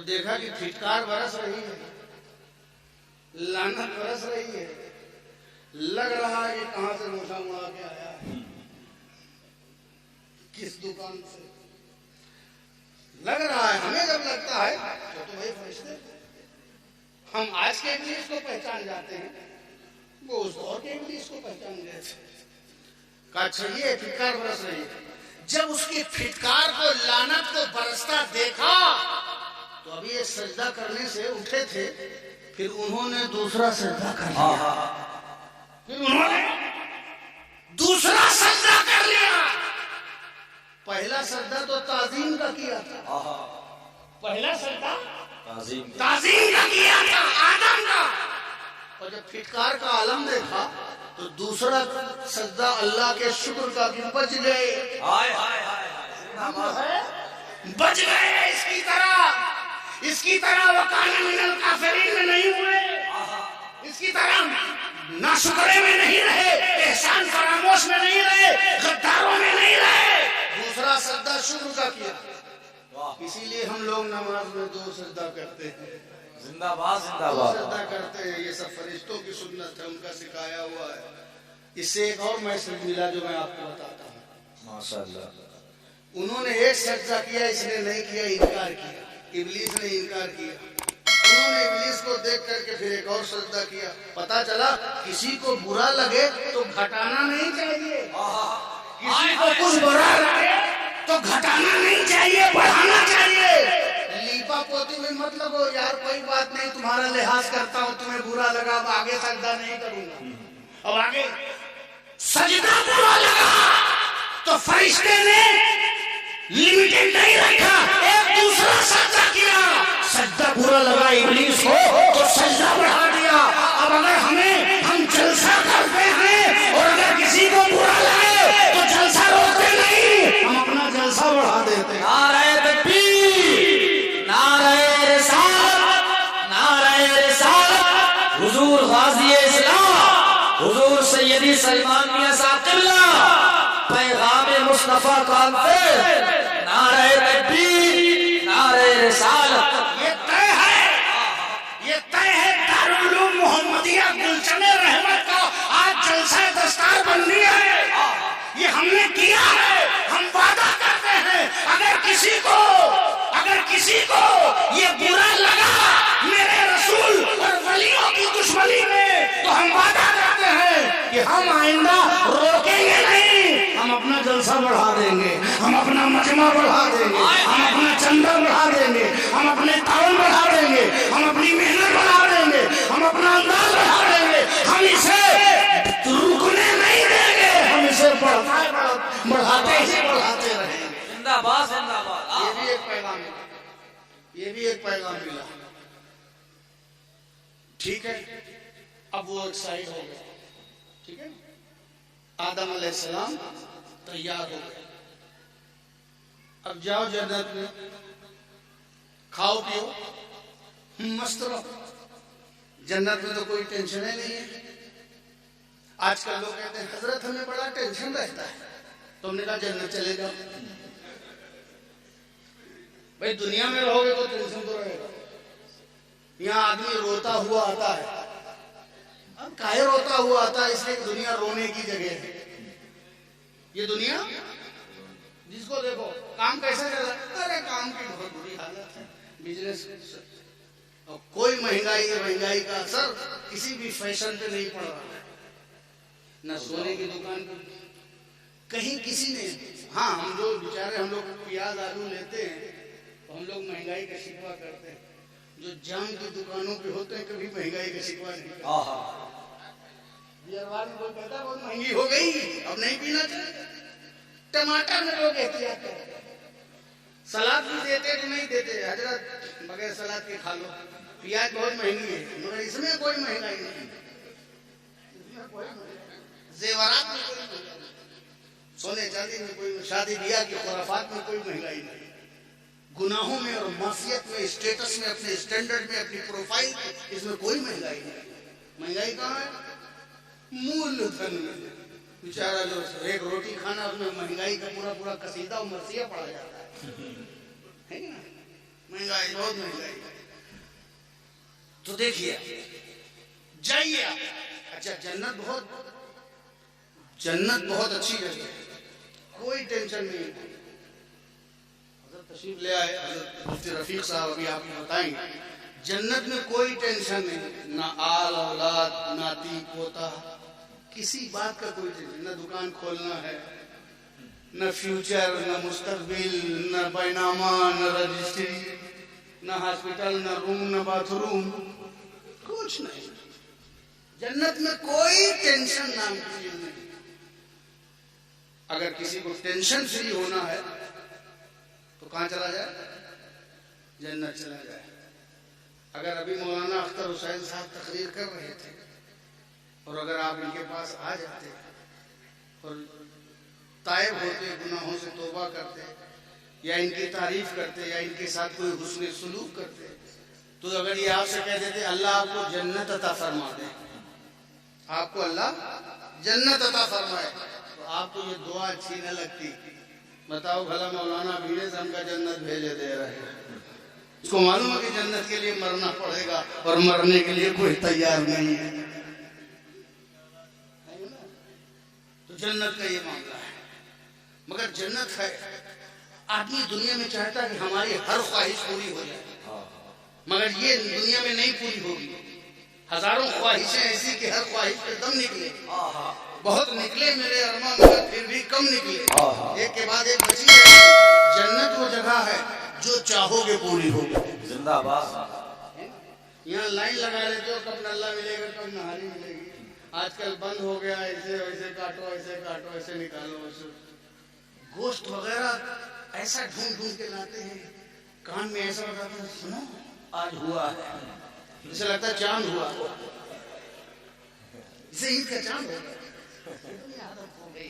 دیکھا کہ پھٹکار برس رہی ہے، لعنت برس رہی ہے، لگ رہا ہے کہ کہاں سے موٹا مڑا کے آیا ہے، کس دکان سے لگ رہا ہے. ہمیں جب لگتا ہے تو وہی فرشتے. ہم آج کے ابلیس کو پہچان جاتے ہیں، وہ اس دور کے ابلیس کو پہچان گئے تھے. کہا اچھا یہ پھٹکار برس رہی ہے. جب اس کی پھٹکار کو، لعنت کو برستا دیکھا تو ابھی یہ سجدہ کرنے سے اٹھے تھے، پھر انہوں نے دوسرا سجدہ کر لیا. پھر انہوں نے دوسرا سجدہ کر لیا. پہلا سجدہ تو تعظیم کا کیا تھا، پہلا سجدہ تعظیم کا کیا تھا آدم کا. اور جب پھٹکار کا عالم دیکھا تو دوسرا سجدہ اللہ کے شکر کا کہ بچ گئے، بچ گئے. اس کی طرح وَكَانَ مِنَ الْكَافِرِينَ میں نہیں ہوئے، اس کی طرح ناشکرے میں نہیں رہے، احسان فراموش میں نہیں رہے، غداروں میں نہیں رہے۔ دوسرا سجدہ شکر کا کیا، اسی لیے ہم لوگ نماز میں 2 سجدہ کرتے ہیں، زندہ باد زندہ 2 باد۔ سجدہ کرتے ہیں۔ یہ سب فرشتوں کی سنت ہے، ان کا سکھایا ہوا ہے۔ اس سے ایک اور میسج ملا جو میں آپ کو بتاتا ہوں۔ ماشاءاللہ، انہوں نے ایک سجدہ کیا، اس نے نہیں کیا، انکار کیا، ابلیس نے انکار کیا۔ انہوں نے ابلیس کو دیکھ کر کے پھر ایک اور سجدہ کیا۔ پتا چلا کسی کو برا لگے تو گھٹانا نہیں چاہیے، کسی کو کچھ برا لگے تو گھٹانا نہیں چاہیے، بڑھانا چاہیے۔ لیپا پوتی میں مت لگو یار، کوئی بات نہیں، تمہارا لحاظ کرتا ہوں، تمہیں برا لگا اب آگے سجدہ نہیں کروں گا۔ اب آگے سجدہ برا لگا تو فرشتے نے لمیٹڈ نہیں رکھا، ایک دوسرا سجدہ کیا۔ سجدہ برا لگا ابلیس کو تو سجدہ بڑھا دیا۔ اب اگر ہم جلسہ کرتے ہیں اور اگر کسی کو برا لگے تو جلسہ روکتے نہیں، ہم اپنا جلسہ بڑھا دیتے ہیں۔ نعرہ تکبیر، نعرہ رسالت، نعرہ رسالت، حضور غازی اسلام، حضور سیدی سلمان میاں صاحب قبلہ، پیغام مصطفیٰ کانفرنس، نعرہ تکبیر، نعرہ رسالت۔ یہ طے ہے دارالعلوم محمدیہ گلشن رحمت کا آج جلسہ دستار بندی ہے، یہ ہم نے کیا ہے۔ ہم وعدہ کرتے ہیں اگر کسی کو یہ برا لگا میرے رسول اور ولیوں کی دشمنی میں تو ہم وعدہ کرتے ہیں کہ ہم آئندہ روکیں گے نہیں، ہم اپنا جلسہ بڑھا دیں گے، ہم اپنا مجمع بڑھا دیں گے، ہم اپنا چندہ بڑھا دیں گے، ہم اپنے تعاون بڑھا دیں گے، ہم اپنی محنت بڑھا دیں گے، ہم اپنا انداز بڑھا دیں گے، ہم اسے رکنے نہیں دیں گے، ہم اسے بڑھاتے ہی بڑھاتے رہیں گے۔ زندہ باد زندہ باد۔ یہ بھی ایک پیغام ملا، یہ بھی ایک پیغام ملا۔ ٹھیک ہے، اب وہ ایک سائڈ ہو گیا، ٹھیک ہے، آدم علیہ السلام تیار ہو گئے، اب جاؤ جنت میں کھاؤ پیو مست رہو۔ جنت میں تو کوئی ٹینشن ہی نہیں ہے۔ آج کل لوگ کہتے ہیں حضرت ہمیں بڑا ٹینشن رہتا ہے، تو ہم نے کہا جنت چلے جاؤ۔ بھائی دنیا میں رہو گے تو ٹینشن تو رہے گا۔ یہاں آدمی روتا ہوا آتا ہے، اب کاہے روتا ہوا آتا ہے؟ اس لیے دنیا رونے کی جگہ ہے۔ یہ دنیا جس کو دیکھو کام کیسا چل رہا ہے، ارے کام کی بہت بری حالت ہے، بزنس کوئی مہنگائی کا اثر کسی بھی فیشن پہ نہیں پڑ رہا ہے، نہ سونے کی دکان پہ کہیں کسی نے۔ ہاں ہم جو بیچارے ہم لوگ پیاز آلو لیتے ہیں تو ہم لوگ مہنگائی کا شکوہ کرتے ہیں، جو جام کی دکانوں پہ ہوتے ہیں کبھی مہنگائی کا شکوہ نہیں کرتے۔ بیئروار میں کوئی کہتا ہے بہت مہنگی ہو گئی اب نہیں پینا چاہیے۔ ٹماٹر میں لوگ احتیاط کرتے ہیں، سلاد بھی دیتے تو نہیں دیتے، حضرت بغیر سلاد کے کھا لو، پیاز بہت مہنگی ہے، مگر اس میں کوئی مہنگائی نہیں، زیورات میں کوئی مہنگائی نہیں، سونے چاندی میں کوئی، شادی بیاہ کی خرافات میں کوئی مہنگائی نہیں، گناہوں میں اور معصیت میں، اسٹیٹس میں، اپنے اسٹینڈرڈ میں، اپنی پروفائل میں، اس میں کوئی مہنگائی نہیں۔ مہنگائی کہاں ہے؟ مول دھن میں۔ بیچارہ جو ایک روٹی کھانا اس میں مہنگائی کا پورا قصیدہ و مرثیہ پڑا جاتا ہے نا؟ مہنگائی، بہت مہنگائی۔ تو دیکھیے جائیے آپ، اچھا جنت بہت اچھی جگہ ہے، کوئی ٹینشن نہیں ہے۔ حضرت تشریف لے آئے، حضرت مفتی رفیق صاحب ابھی آپ کو بتائیں گے، جنت میں کوئی ٹینشن نہیں، نہ آل اولاد، ناتی پوتا، کسی بات کا کوئی ٹینشن، نہ دکان کھولنا ہے، نہ فیوچر، نہ مستقبل، نہ بینامہ، نہ رجسٹری، نہ ہاسپٹل، نہ روم، نہ باتھ روم، کچھ نہیں۔ جنت میں کوئی ٹینشن نام کی چیز نہیں۔ اگر کسی کو ٹینشن فری ہونا ہے تو کہاں چلا جائے؟ جنت چلا جائے۔ اگر ابھی مولانا اختر حسین صاحب تقریر کر رہے تھے اور اگر آپ ان کے پاس آ جاتے اور تائب ہوتے، گناہوں سے توبہ کرتے، یا ان کی تعریف کرتے، یا ان کے ساتھ کوئی حسن سلوک کرتے، تو اگر یہ آپ سے کہہ دیتے اللہ آپ کو جنت عطا فرما دے، آپ کو اللہ جنت عطا فرمائے، تو آپ کو یہ دعا اچھی نہ لگتی؟ بتاؤ بھلا مولانا بھیڑ ہم کا جنت بھیجے دے رہے ہیں، اس کو معلوم ہے کہ جنت کے لیے مرنا پڑے گا اور مرنے کے لیے کوئی تیار نہیں ہے۔ تو جنت کا یہ معاملہ ہے، مگر جنت ہے، آدمی دنیا میں چاہتا ہے کہ ہماری ہر خواہش پوری ہو جائے، مگر یہ دنیا میں نہیں پوری ہوگی۔ ہزاروں خواہشیں ایسی کہ ہر خواہش پہ دم نکلے، بہت نکلے میرے ارمان، مگر پھر بھی کم نکلے، ایک کے بعد ایک بچی ہے۔ جنت وہ جگہ ہے جو چاہو گے پوری ہوگی۔ زندہ باد۔ یہاں لائن لگا لیتے ہو کب نلہ ملے گا کب نہاری ملے گی، آج کل بند ہو گیا، ایسے ویسے کاٹو ایسے نکالو ایسے۔ گوشت وغیرہ ایسا ڈھونڈ ڈھونڈ کے لاتے ہیں، کان میں ایسا بتاتے ہیں سنو آج ہوا ہے، جسے لگتا ہے چاند ہوا، اسے عید کا چاند ہو گیا،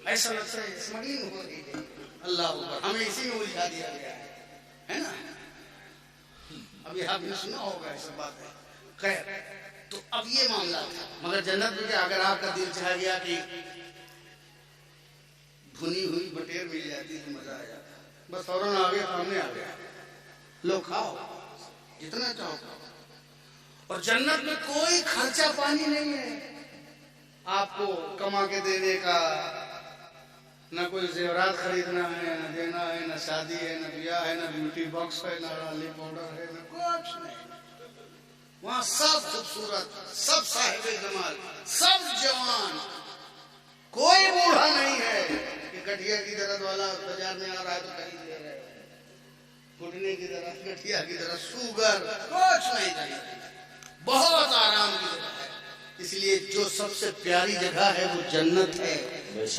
ایسا لگتا ہے اسمگلنگ ہو گئی ہے۔ اللہ اکبر، ہمیں اسی میں الجھا دیا گیا ہے نا۔ ابھی آپ نے سنا ہوگا ایسا بات ہے، خیر۔ تو اب یہ معاملہ تھا، مگر جنت میں اگر آپ کا دل چاہ گیا کہ بھنی ہوئی بٹیر مل جاتی تو مزہ آ جاتا، بس فوراً آگے سامنے آ گیا، لو کھاؤ جتنا چاہو کھاؤ۔ اور جنت میں کوئی خرچہ پانی نہیں ہے آپ کو کما کے دینے کا، نہ کوئی زیورات خریدنا ہے، نہ دینا ہے، نہ شادی ہے، نہ بیاہ ہے، نہ بیوٹی باکس ہے، نہ لالی پاؤڈر ہے، نہ کچھ نہیں۔ وہاں سب خوبصورت، سب صاحب جمال، سب جوان، کوئی بوڑھا نہیں ہے کہ گٹھیا کی درد والا بازار میں آ رہا ہے تو خرید لے رہے، گھٹنے کی طرح گٹھیا کی طرح شوگر، کچھ نہیں چاہیے، بہت آرام کی جگہ ہے۔ اس لیے جو سب سے پیاری جگہ ہے وہ جنت ہے۔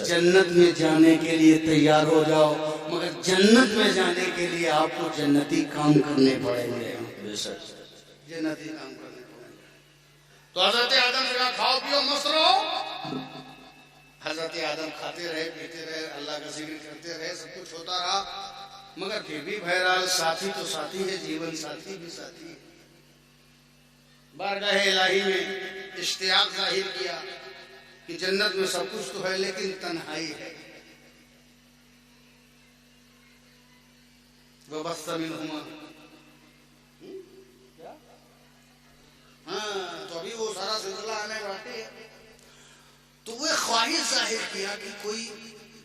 جنت میں جانے کے لیے تیار ہو جاؤ، مگر جنت میں جانے کے لیے آپ کو جنتی کام کرنے پڑیں گے، جنتی کام کرنے پڑیں گے۔ تو حضرت آدم سے کہا کھاؤ پیو مست رہو، حضرت آدم کھاتے رہے پیتے رہے، اللہ کا ذکر کرتے رہے، سب کچھ ہوتا رہا، مگر پھر بھی بہرحال ساتھی تو ساتھی ہے، جیون ساتھی بھی ساتھی ہے۔ بارگاہ الہی میں اشتیاق ظاہر کیا کہ جنت میں سب کچھ تو ہے لیکن تنہائی ہے۔ وَبَثَّ مِنْهُمَا، ہاں تو ابھی وہ سارا سلسلہ آنے باقی ہے۔ تو وہ خواہش ظاہر کیا کہ کوئی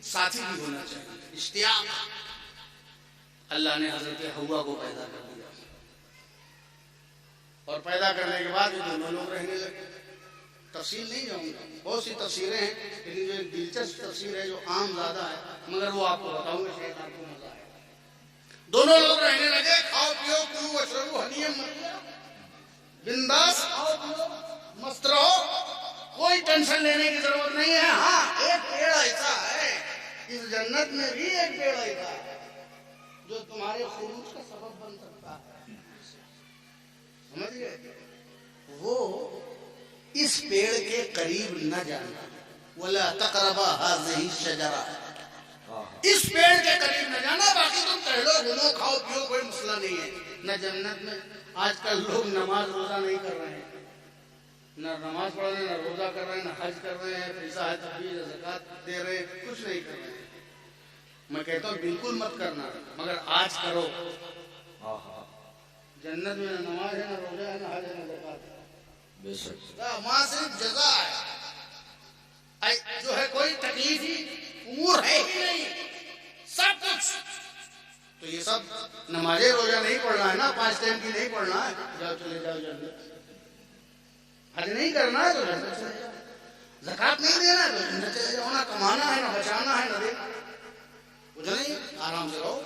ساتھی بھی ہونا چاہیے، اشتیاق۔ اللہ نے حضرت حوا کو پیدا کر دیا، اور پیدا کرنے کے بعد دونوں لوگ رہنے لگے۔ تفصیل نہیں جاؤں گا، بہت سی تفسیریں ہیں، لیکن جو ایک دلچسپ تفسیر ہے جو عام زیادہ ہے، مگر وہ آپ کو بتاؤں گا، شاید آپ کو مزہ آئے۔ دونوں لوگ رہنے لگے، کھاؤ پیو کلو واشربو ہنیئا مریا، بنداس کھاؤ پیو مست رہو، کوئی ٹینشن لینے کی ضرورت نہیں ہے۔ ہاں ایک پیڑ ایسا ہے، اس جنت میں بھی ایک پیڑ ایسا ہے جو تمہارے خروج کا سبب بن سکتا ہے، سمجھ گئے؟ وہ اس پیڑ کے قریب نہ جانا، وَلَا تَقْرَبَا هَٰذِهِ الشَّجَرَةَ، اس پیڑ کے قریب نہ جانا، باقی تم ٹہلو گھومو کھاؤ پیو کوئی مسئلہ نہیں ہے۔ نہ جنت میں آج کل لوگ نماز روزہ نہیں کر رہے ہیں، نہ نماز پڑھ رہے ہیں، نہ روزہ کر رہے ہیں، نہ حج کر رہے ہیں، پیسہ ہے تحویل زکوٰۃ دے رہے ہیں، کچھ نہیں کر رہے ہیں۔ میں کہتا ہوں بالکل مت کرنا، مگر آج کرو۔ جنت میں نہ نماز ہے، نہ روزہ ہے، نہ حج ہے، نہ زکوٰۃ ہے، وہاں صرف جزا ہے، جو ہے کوئی تکلیفی امور ہے ہی نہیں، سب کچھ۔ تو یہ سب نمازیں روزہ نہیں پڑھنا ہے نا، 5 ٹائم کی نہیں پڑھنا ہے، جاؤ چلے جاؤ جنت۔ حج نہیں کرنا ہے تو جنت چلے جاؤ، زکوٰۃ نہیں دینا ہے تو جنت چلے جاؤ، نہ کمانا ہے نہ بچانا ہے نہ دینا، کچھ نہیں، آرام سے رہو۔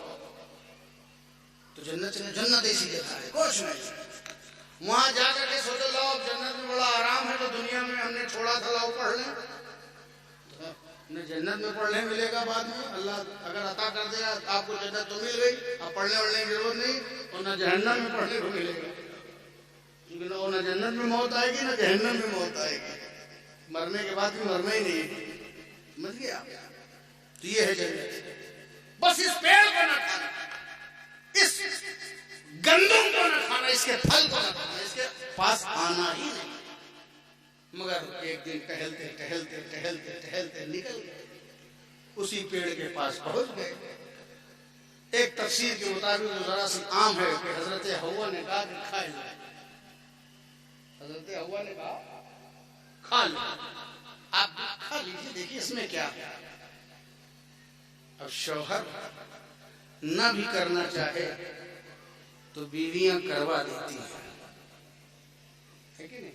تو جنت چلے، جنت ایسی جگہ ہے کچھ نہیں، وہاں جا کر کے سوچو لاؤ اب جنت میں بڑا آرام ہے تو دنیا میں ہم نے چھوڑا تھا، لاؤ پڑھ لیں، نہ جنت میں پڑھنے ملے گا بعد میں، اللہ اگر عطا کر دے آپ کو جنت تو مل گئی، اب پڑھنے وڑھنے کی ضرورت نہیں، اور نہ جہنم میں پڑھنے کو ملے گا، کیونکہ نہ جنت میں موت آئے گی نہ جہنم میں موت آئے گی، مرنے کے بعد بھی مرنا ہی نہیں ہے، سمجھ گیا؟ تو یہ ہے جنت۔ بس اس پیڑ کو نہ کھانا، اس گندم کو نہ کھانا، اس کے پھل کو نہ کھانا، اس کے پاس آنا ہی نہیں۔ مگر ایک دن ٹہلتے ٹہلتے ٹہلتے ٹہلتے نکل گئے، اسی پیڑ کے پاس پہنچ گئے۔ ایک تفسیر کے مطابق وہ ذرا سی عام ہے کہ حضرت حوا نے کہا کہ کھا لو، حضرت حوا نے کہا کھا لو، آپ کھا لیجیے، دیکھیے اس میں کیا ہے۔ اب شوہر نہ بھی کرنا چاہے تو بیویاں کروا دیتی ہیں، ہے کہ نہیں؟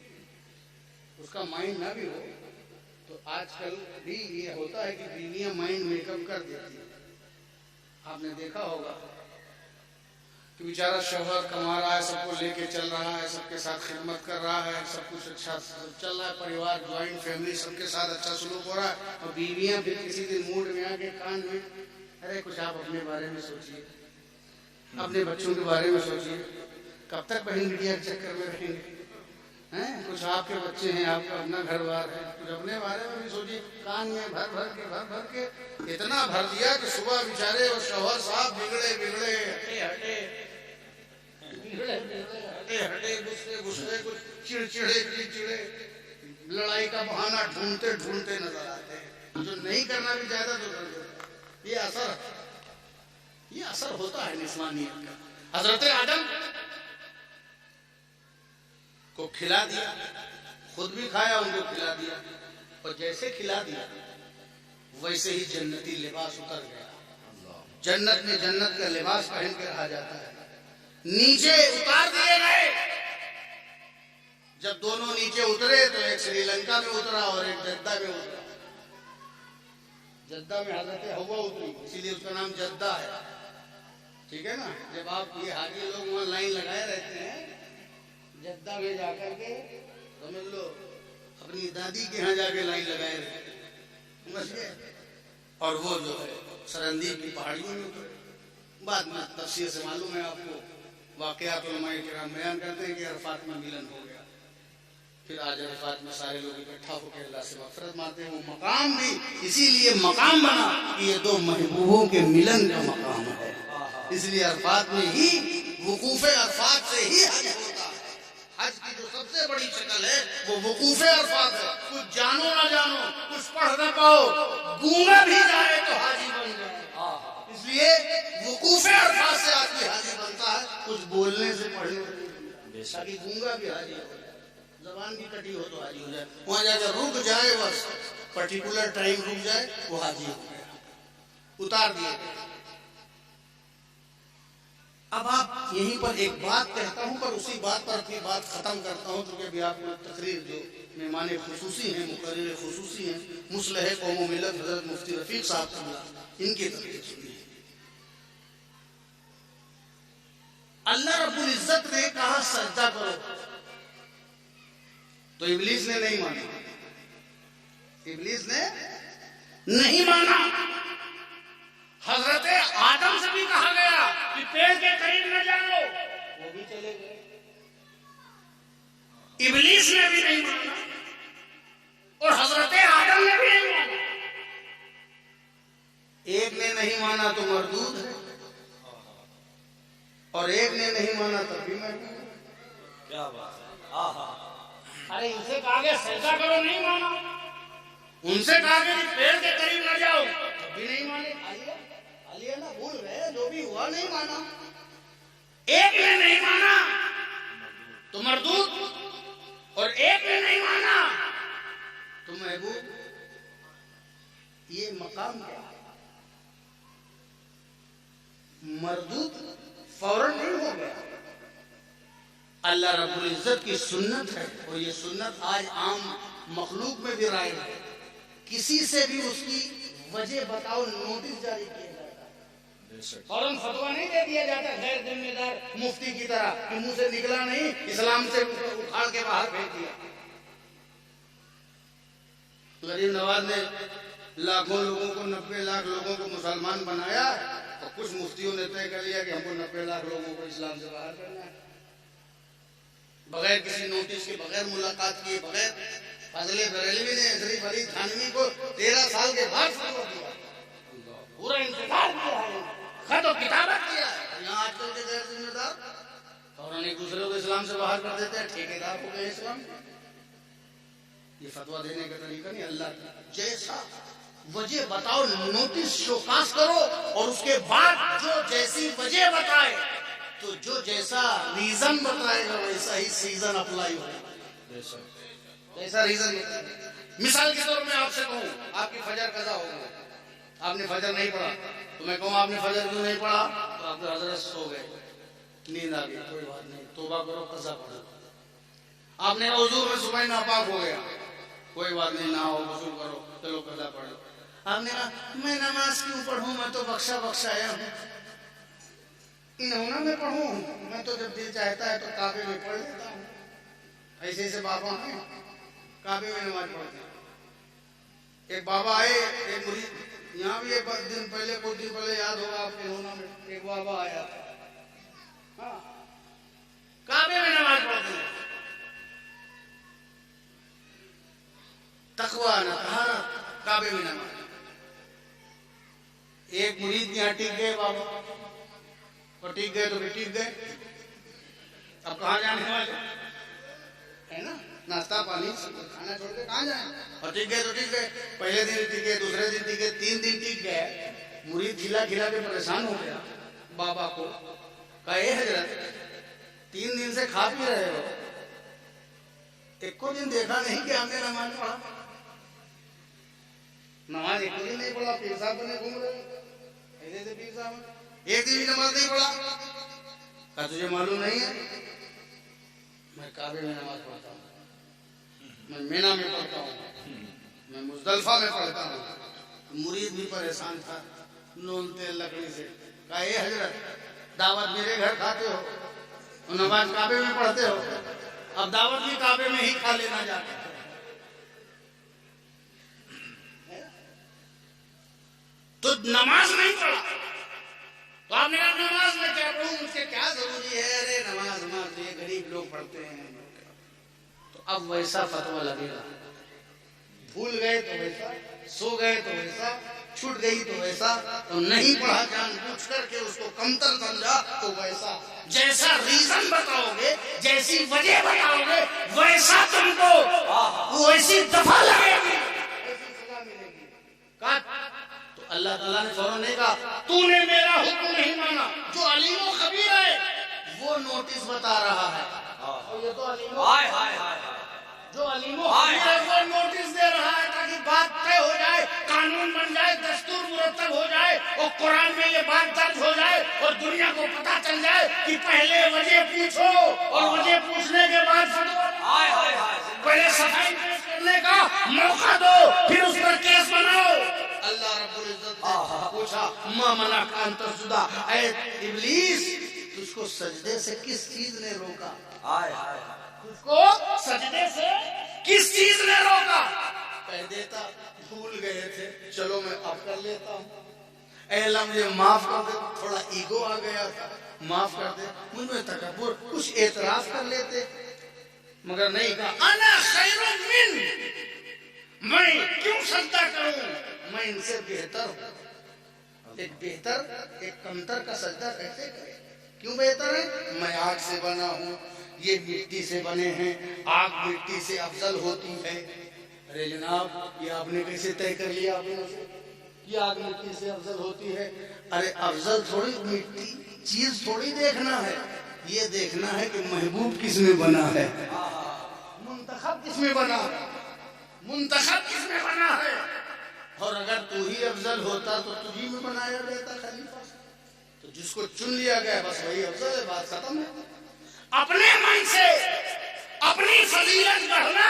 اس کا مائنڈ نہ بھی ہو تو آج کل بھی یہ ہوتا ہے کہ بیویاں مائنڈ میک اپ کر دیتی ہیں۔ آپ نے دیکھا ہوگا کہ بیچارہ شوہر کما رہا ہے، سب کو لے کے چل رہا ہے، سب کے ساتھ خدمت کر رہا ہے، سب کچھ اچھا چل رہا ہے، پریوار جوائنٹ فیملی سب کے ساتھ اچھا سلوک ہو رہا ہے، اور بیویاں بھی کسی دن موڈ میں آ کے کان میں، ارے کچھ آپ اپنے بارے میں سوچیے، اپنے بچوں کے بارے میں سوچیے، کب تک بہن بیٹیا کے چکر میں رہیں گے؟ کچھ آپ کے بچے ہیں، آپ کا اپنا گھر بار ہے، کچھ اپنے بارے میں بھی سوچیے۔ کان میں بھر بھر کے اتنا بھر دیا کہ صبح بیچارے اور شوہر صاحب بگڑے بگڑے ہٹے غصے کچھ چڑچڑے لڑائی کا بہانہ ڈھونڈتے ڈھونڈتے نظر آتے ہیں۔ جو نہیں کرنا بھی چاہتا تو کر دیتا۔ یہ اثر ہوتا ہے نسوانیت کا۔ حضرت آدم کو کھلا دیا، خود بھی کھایا، ان کو کھلا دیا، اور جیسے کھلا دیا ویسے ہی جنتی لباس اتر گیا۔ جنت میں جنت کا لباس پہن کے رہا جاتا ہے، نیچے اتار دیے گئے۔ جب دونوں نیچے اترے تو ایک سری لنکا میں اترا اور ایک جدہ میں اترا۔ جدہ میں حضرت حوا اتری، اسی لیے اس کا نام جدہ ہے، ٹھیک ہے نا؟ جب آپ یہ حاجی لوگ وہاں لائن لگائے رہتے ہیں جدہ میں جا کر کے، سمجھ لو اپنی دادی کے ہاں جا کے لائن لگائے رہتے، اور وہ جو ہے سرندیپ کی پہاڑیوں میں اترے۔ بعد میں تفسیر سے معلوم ہے آپ کو، واقعات علماء کرام بیان کرتے ہیں کہ عرفات میں ملن ہو گیا، پھر آج عرفات میں سارے لوگ اکٹھا ہو کے اللہ سے مغفرت مانگتے ہیں۔ وہ مقام بھی اسی لیے مقام بنا کہ یہ دو محبوبوں کے ملن کا مقام ہے، اس لیے عرفات میں ہی، وقوف عرفات سے ہی حج ہوتا ہے۔ حج کی جو سب سے بڑی شکل ہے وہ وقوف عرفات ہے۔ کچھ جانو نہ جانو، کچھ پڑھ نہ پاؤ، گونگا بھی جائے تو حاجی بن جائے۔ اس لیے وقوف عرفات سے آدمی حاجی بنتا ہے، کچھ بولنے سے پڑھنے سے، تاکہ گونگا بھی حاجی ہو جائے، زبان بھی کٹی ہو تو حاجی ہو جائے، وہاں جا کر رک جائے، بس پرٹیکولر ٹائم رک جائے، وہ حاجی ہو گیا، اتار دیے۔ اب آپ یہیں پر ایک بات کہتا ہوں، پر اسی بات پر اپنی بات ختم کرتا ہوں، کیونکہ ابھی آپ کو تقریر جو مہمان خصوصی ہیں، مقرر خصوصی ہیں، مصلح قوم و ملت حضرت مفتی رفیق صاحب، ان کی تقریر سنی ہے۔ اللہ رب العزت نے کہا سجدہ کرو، تو ابلیس نے نہیں مانا، ابلیس نے نہیں مانا۔ حضرت آدم سے بھی کہا گیا کہ پیڑ کے قریب نہ جاؤ، وہ بھی چلے گئے، ابلیس نے بھی نہیں مانا اور حضرت آدم نے بھی نہیں مانا۔ ایک نے نہیں مانا تو مردود ہے، اور ایک نے نہیں مانا تب بھی مردود ہے۔ کیا بات ہے! ارے ان سے کہا گیا سجدہ کرو، نہیں مانا، ان سے کہا گیا کہ پیڑ کے قریب نہ جاؤ، تب بھی نہیں مانے۔ علی نا بھول گئے، جو بھی ہوا نہیں مانا۔ ایک نے نہیں مانا تو مردود، اور ایک نے نہیں مانا تو محبوب۔ یہ مقام کیا ہے؟ مردود فوراً نہیں ہو گیا، اللہ رب العزت کی سنت ہے، اور یہ سنت آج عام مخلوق میں بھی رائج ہے۔ کسی سے بھی اس کی وجہ بتاؤ، نوٹس جاری کیا جاتا ہے، فوراً فتویٰ نہیں دے دیا جاتا غیر ذمہ دار مفتی کی طرح کہ منہ سے نکلا نہیں، اسلام سے اکھاڑ کے باہر پھینک دیا۔ غریب نواز نے لاکھوں لوگوں کو، 90 لاکھ لوگوں کو مسلمان بنایا، اور کچھ مفتیوں نے طے کر لیا کہ ہم کو 90 لاکھ لوگوں کو اسلام سے باہر کرنا ہے، بغیر کسی نوٹس کے، بغیر ملاقات کیے، بغیر۔ فضل بریلوی نے شریف علی تھانوی کو 13 سال کے بعد فتویٰ دیا، پورا انتظار کیا ہے، خط و کتابت کیا ہے۔ یہاں آج کل کے غیر ذمہ دار فوراً ایک دوسرے کو اسلام اسلام سے باہر کر دیتے ہیں، ٹھیکیدار ہو گئے اسلام۔ یہ فتویٰ دینے کا طریقہ نہیں، اللہ جیسا وجہ بتاؤ، نوٹس شوکاس کرو، اور اس کے بعد جو جیسی وجہ بتائے تو جو جیسا ریزن بتائے گا ویسا ہی سیزن اپلائی ہوگا، جیسا ریزن۔ مثال کے طور میں آپ سے کہوں آپ کی فجر قضا ہو گئی، آپ نے فجر نہیں پڑھا، تو میں کہوں آپ نے فجر کیوں نہیں پڑھا، تو آپ کے حضرت سو گئے، نیند آ گئی، کوئی بات نہیں، توبہ کرو، قضا پڑھو۔ آپ نے وضو میں صبح ناپاک ہو گیا، کوئی بات نہیں، نہ ہو، غسل کرو، چلو قضا پڑھو۔ آپ نے کہا میں نماز کیوں پڑھوں، میں تو بخشا بخشایا ہوں، انہوں میں پڑھوں، میں تو جب دل چاہتا ہے تو کعبے میں پڑھ لیتا ہوں۔ ایسے ایسے بابا ہیں کعبے میں نماز پڑھتے ہیں۔ ایک بابا آئے، ایک مرید، یہاں بھی ایک دن پہلے، کچھ دن پہلے یاد ہوگا آپ کے ہونا میں، ایک بابا آیا، ہاں کعبے میں نماز پڑھتے ہیں، تقویٰ نہ طہارت، کعبے میں نماز۔ ایک مرید یہاں ٹک گئے بابا، اور ٹک گئے تو بھی ٹک گئے، اب کہاں جانے والے ہے نا، ناشتہ پانی کھانا چھوڑ کے کہاں جائیں، اور ٹک گئے تو ٹک گئے، پہلے دن ٹک گئے، دوسرے دن ٹک گئے، 3 دن ٹک گئے۔ مرید کھلا کھلا کے پریشان ہو گیا، بابا کو کہا اے حضرت 3 دن سے کھا پی رہے ہو، ایک کو دن دیکھا نہیں کہ ہم نے نماز پڑھا، نماز ایک دن نہیں پڑھا، پیر صاحب بنے گھوم رہے ایسے سے، پیر صاحب ایک دن بھی نماز نہیں پڑھا۔ کہا تجھے معلوم نہیں ہے میں کعبے میں نماز پڑھتا ہوں، میں مینا میں پڑھتا ہوں، میں مزدلفہ میں پڑھتا ہوں۔ مرید بھی پریشان تھا، نون تیل لکڑی سے، کہا اے حضرت دعوت میرے گھر کھاتے ہو، نماز کعبے میں پڑھتے ہو، اب دعوت بھی کعبے میں ہی کھا لینا جاتا ہے، تو نماز نہیں پڑھا، تو آپ نے کہا نماز میں کیا پڑھوں، مجھ سے کیا ضروری ہے، ارے نماز یہ غریب لوگ پڑھتے ہیں، تو اب ویسا فتویٰ لگے گا، بھول گئے تو ویسا، سو گئے تو ویسا، چھوٹ گئی تو ویسا، تو نہیں پڑھا جان بوجھ کر کے اس کو کمتر سمجھا تو ویسا، جیسا ریزن بتاؤ گے، جیسی وجہ بتاؤ گے، ویسا تم کو ویسی دفعہ لگے گی، ویسی سزا ملے گی۔ تو اللہ تعالیٰ نے فوراً نہیں کہا تو نے میرا حکم نہیں مانا، جو علیم و خبیر ہے وہ نوٹس بتا رہا ہے، اور یہ تو علیم و جو علیم و خبیر ہے وہ نوٹس دے رہا ہے تاکہ بات طے ہو جائے، قانون بن جائے، دستور مرتب ہو جائے، اور قرآن میں یہ بات درج ہو جائے، اور دنیا کو پتہ چل جائے کہ پہلے وجہ پوچھو اور وجہ پوچھنے کے بعد فتویٰ، پہلے صفائی پیش کرنے کا موقع دو، پھر اس پر کیس بناؤ۔ اللہ رب العزت نے پوچھا ما منعک ان تسجد، اے ابلیس تجھ کو سجدے سے کس چیز نے روکا، تجھ کو سجدے سے کس چیز نے روکا، کہہ دیتا بھول گئے تھے، چلو میں اب کر لیتا ہوں، اے اللہ مجھے معاف کر دے، تھوڑا ایگو آ گیا تھا، معاف کر دے، مجھ میں تکبر، کچھ اعتراف کر لیتے، مگر نہیں کہا انا خیر من، میں کیوں سجدہ کروں، میں ان سے بہتر ہوں، ایک بہتر ایک کمتر کا سجدہ کیسے کرے، کیوں بہتر ہے، میں آگ سے بنا ہوں، یہ مٹی سے بنے ہیں، آگ مٹی سے افضل ہوتی ہے، ارے جناب یہ آپ نے کیسے طے کر لیا، آپ نے یہ آگ مٹی سے افضل ہوتی ہے، ارے افضل تھوڑی مٹی چیز تھوڑی دیکھنا ہے، یہ دیکھنا ہے کہ محبوب کس میں بنا ہے، منتخب کس میں بنا ہے، منتخب کس میں بنا ہے، اور اگر تو ہی افضل ہوتا تو تجھی میں بنایا جاتا خلیفہ، تو جس کو چن لیا گیا بس وہی افضل ہے، بات ختم ہے۔ اپنے من سے اپنی فضیلت بڑھنا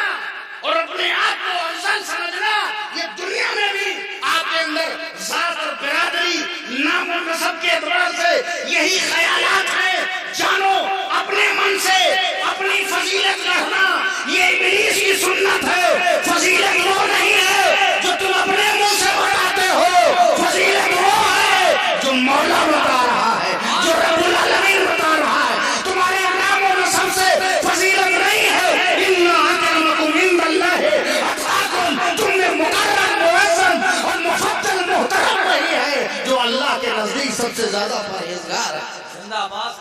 اور اپنے آپ کو افضل سمجھنا، یہ دنیا میں بھی آپ کے اندر ذات اور برادری، نام و نسب کے اعتبار سے یہی خیالات ہیں، جانو اپنے من سے اپنی فضیلت بڑھنا یہ ابلیس کی سنت ہے، فضیلت وہ نہیں ہے جو تم اپنے منہ سے بتاتے ہو، فضیلت وہ ہے جو مولا بتا رہا ہے، جو رب العالمین بتا رہا ہے، تمہارے نام و نسب سے فضیلت نہیں ہے، ان اکرمکم عند اللہ اتقاکم، تم میں مقرر معظم اور مفضل محترم وہی ہے جو اللہ کے نزدیک سب سے زیادہ پرہیزگار ہے۔ زندہ باد،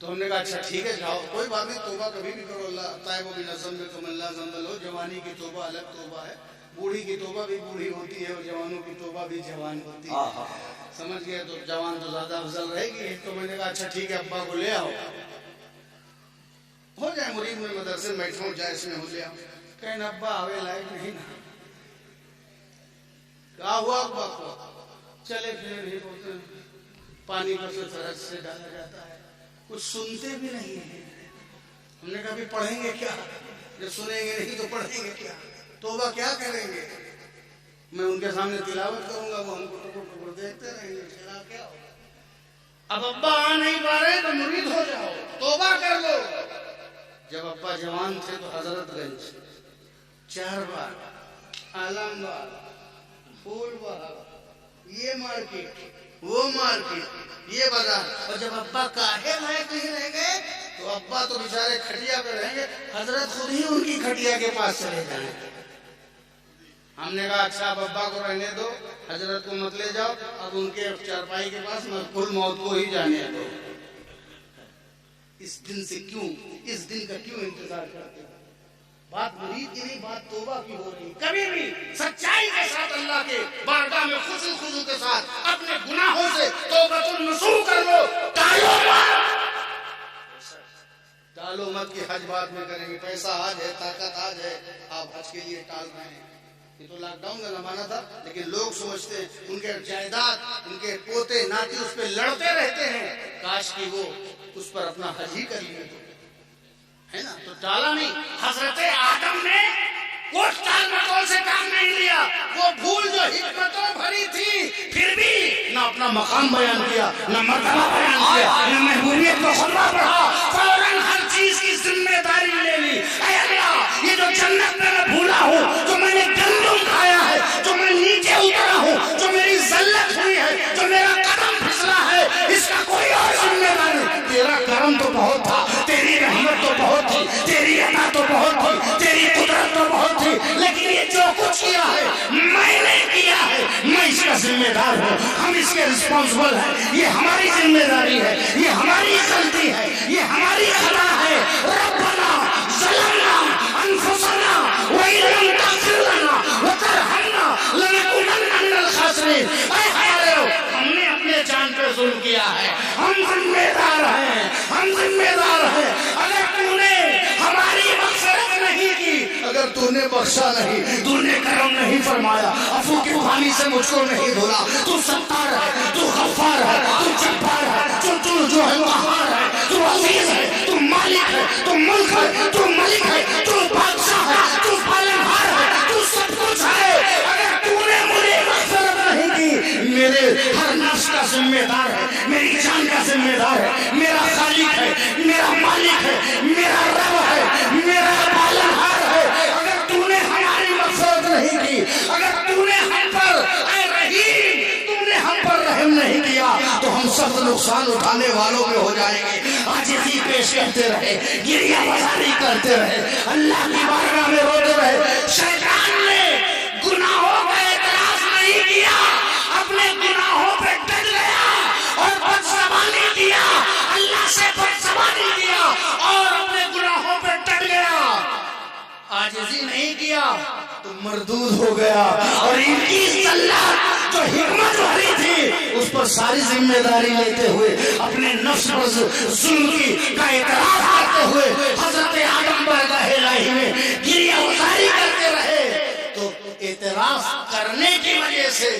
تو ہم نے کہا اچھا ٹھیک ہے جاؤ، کوئی بات نہیں، توبہ کبھی بھی کرو، اللہ طائب و بنظم میں کم اللہ زنبل ہو، جوانی کی توبہ الگ توبہ ہے، بوڑھی کی توبہ بھی بوڑھی ہوتی ہے اور جوانوں کی توبہ بھی جوان ہوتی ہے، سمجھ گئے؟ تو جوان تو زیادہ افضل رہے گی۔ تو میں نے کہا اچھا ٹھیک ہے ابا کو لے آؤ، ہو جائے مرید میں مدرسے میں بیٹھا ہوں جائے اس میں ہو لے آؤ، کہیں ابا آوے لائق نہیں نا، کہا ہوا ابا کو، چلے پھر نہیں بولتے، پانی کو سرحد سے ڈالا جاتا ہے، کچھ سنتے بھی نہیں ہیں۔ ہم نے کہا بھی پڑھیں گے کیا، جب سنیں گے نہیں تو پڑھیں گے کیا، توبہ کیا کریں گے؟ میں ان کے سامنے تلاوت کروں گا، وہ ہم کو ٹکر ٹکر دیکھتے رہیں گے، چلا کیا ہوگا؟ اب ابا آ نہیں پا رہے تو مرید ہو جاؤ، توبہ کر لو۔ جب ابا جوان تھے تو حضرت گنج 4 بار، عالم بار، پھول بار، یہ مارکیٹ، وہ مارکیٹ، یہ بازار، اور جب ابا کاہے لائق نہیں رہ گئے تو ابا تو بیچارے کھٹیا پہ رہیں گے، حضرت خود ہی ان کی کھٹیا کے پاس چلے جائیں۔ ہم نے کہا اچھا اب ابا کو رہنے دو، حضرت کو مت لے جاؤ، اب ان کے چارپائی کے پاس ملکل موت کو ہی جانے دو۔ اس دن سے کیوں، اس دن کا کیوں انتظار کرتے ہو؟ بات مرید کی نہیں، بات توبہ کی ہو رہی۔ کبھی بھی سچائی کے ساتھ اللہ کے بارگاہ میں خوشی خوشی کے ساتھ اپنے گناہوں سے توبۃ النصوح کر لو، ٹالو مت کہ حج بعد میں کریں گے، پیسہ آج ہے، طاقت آج ہے، آپ حج کے لیے ٹال رہے ہیں۔ یہ تو لاک ڈاؤن کا زمانہ تھا، لیکن لوگ سمجھتے ہیں ان کے جائیداد، ان کے پوتے ناتی اس پہ لڑتے رہتے ہیں، کاش کہ وہ اس پر اپنا حج ہی کر لیے تو، ہے نا؟ تو ٹالا نہیں۔ حضرت آدم نے کوٹ ٹال مٹول سے کام نہیں لیا، وہ بھول جو حکمتوں بھری تھی، پھر بھی نہ اپنا مقام بیان کیا، نہ مرتبہ بیان کیا، نہ محبوبیت کو خطبہ پڑھا، فوراً ہر چیز کی ذمہ داری لے لی۔ اے اللہ، یہ جو جنت میں بھولا ہوں، جو میں نے گندم کھایا ہے، جو میں نیچے اترا ہوں، جو میری ذلت ہوئی ہے، جو میرا قدم پھسلا ہے، اس کا کوئی اور ذمہ دار نہیں۔ تیرا کرم تو بہت تھا، تیری رحمت تو بہت تھی، تیری عطا تو بہت تھی، تیری قدرت تو بہت تھی، لیکن یہ جو کچھ کیا ہے میں نے کیا ہے، میں اس کا ذمہ دار ہوں، ہم اس کے رسپانسبل ہیں، یہ ہماری ذمہ داری ہے، یہ ہماری غلطی ہے، یہ ہماری خطا ہے۔ ربنا ظلمنا انفسنا وان لم تغفر لنا وترحمنا لنكونن من الخاسرین۔ اے ہمارے رب، ہم نے اپنے جان پہ ظلم کیا ہے، ہم ذمہ دار ہیں، ہم ذمہ دار ہیں۔ اگر تو نے ہماری مغفرت نہیں کی، اگر تو نے بخشا نہیں، تو نے کرم نہیں فرمایا، عفو کے پانی سے مجھ کو نہیں دھولا، تو ستار ہے، تو غفار ہے، تو جبار ہے، تو جو ہے قہار ہے، تو عزیز ہے، تو مالک ہے، تو ملک ہے، تو ملک ہے، تو بادشاہ ہے، تو پالنہار ہے، تو سب کچھ ہے۔ اگر تو نے مجھے مغفرت نہیں کی، میرے ہر نفس کا ذمہ دار ہے، میری جان کا ذمہ دار ہے، میرا خالق ہے، میرا مالک ہے، میرا رب ہے، میرا پالنہار ہے۔ اگر تو نے ہماری مغفرت نہیں کی، اگر تو نے ہم پر، اے رحیم، تم نے ہم پر رحم نہیں کیا، تو ہم سب نقصان اٹھانے والوں میں ہو جائیں گے۔ عاجزی پیش کرتے رہے، گریہ بازاری کرتے رہے، اللہ کی بارگاہ میں روتے رہے۔ شیطان نے گناہوں کا اعتراف نہیں کیا، اپنے گناہوں پہ ڈٹ گیا اور بدزبانی کیا، اللہ سے بدزبانی کیا اور اپنے گناہوں پہ ڈٹ گیا، عاجزی نہیں کیا تو مردود ہو گیا، اور ان کی ذلت جو حکمت بھری تھی اس پر ساری ذمہ داری لیتے ہوئے، اپنے نفس پر ظلم کی کا اعتراف کرتے ہوئے حضرت آدم بارگاہ الہی میں گریہ گزاری کرتے رہے، تو اعتراف کرنے کی وجہ سے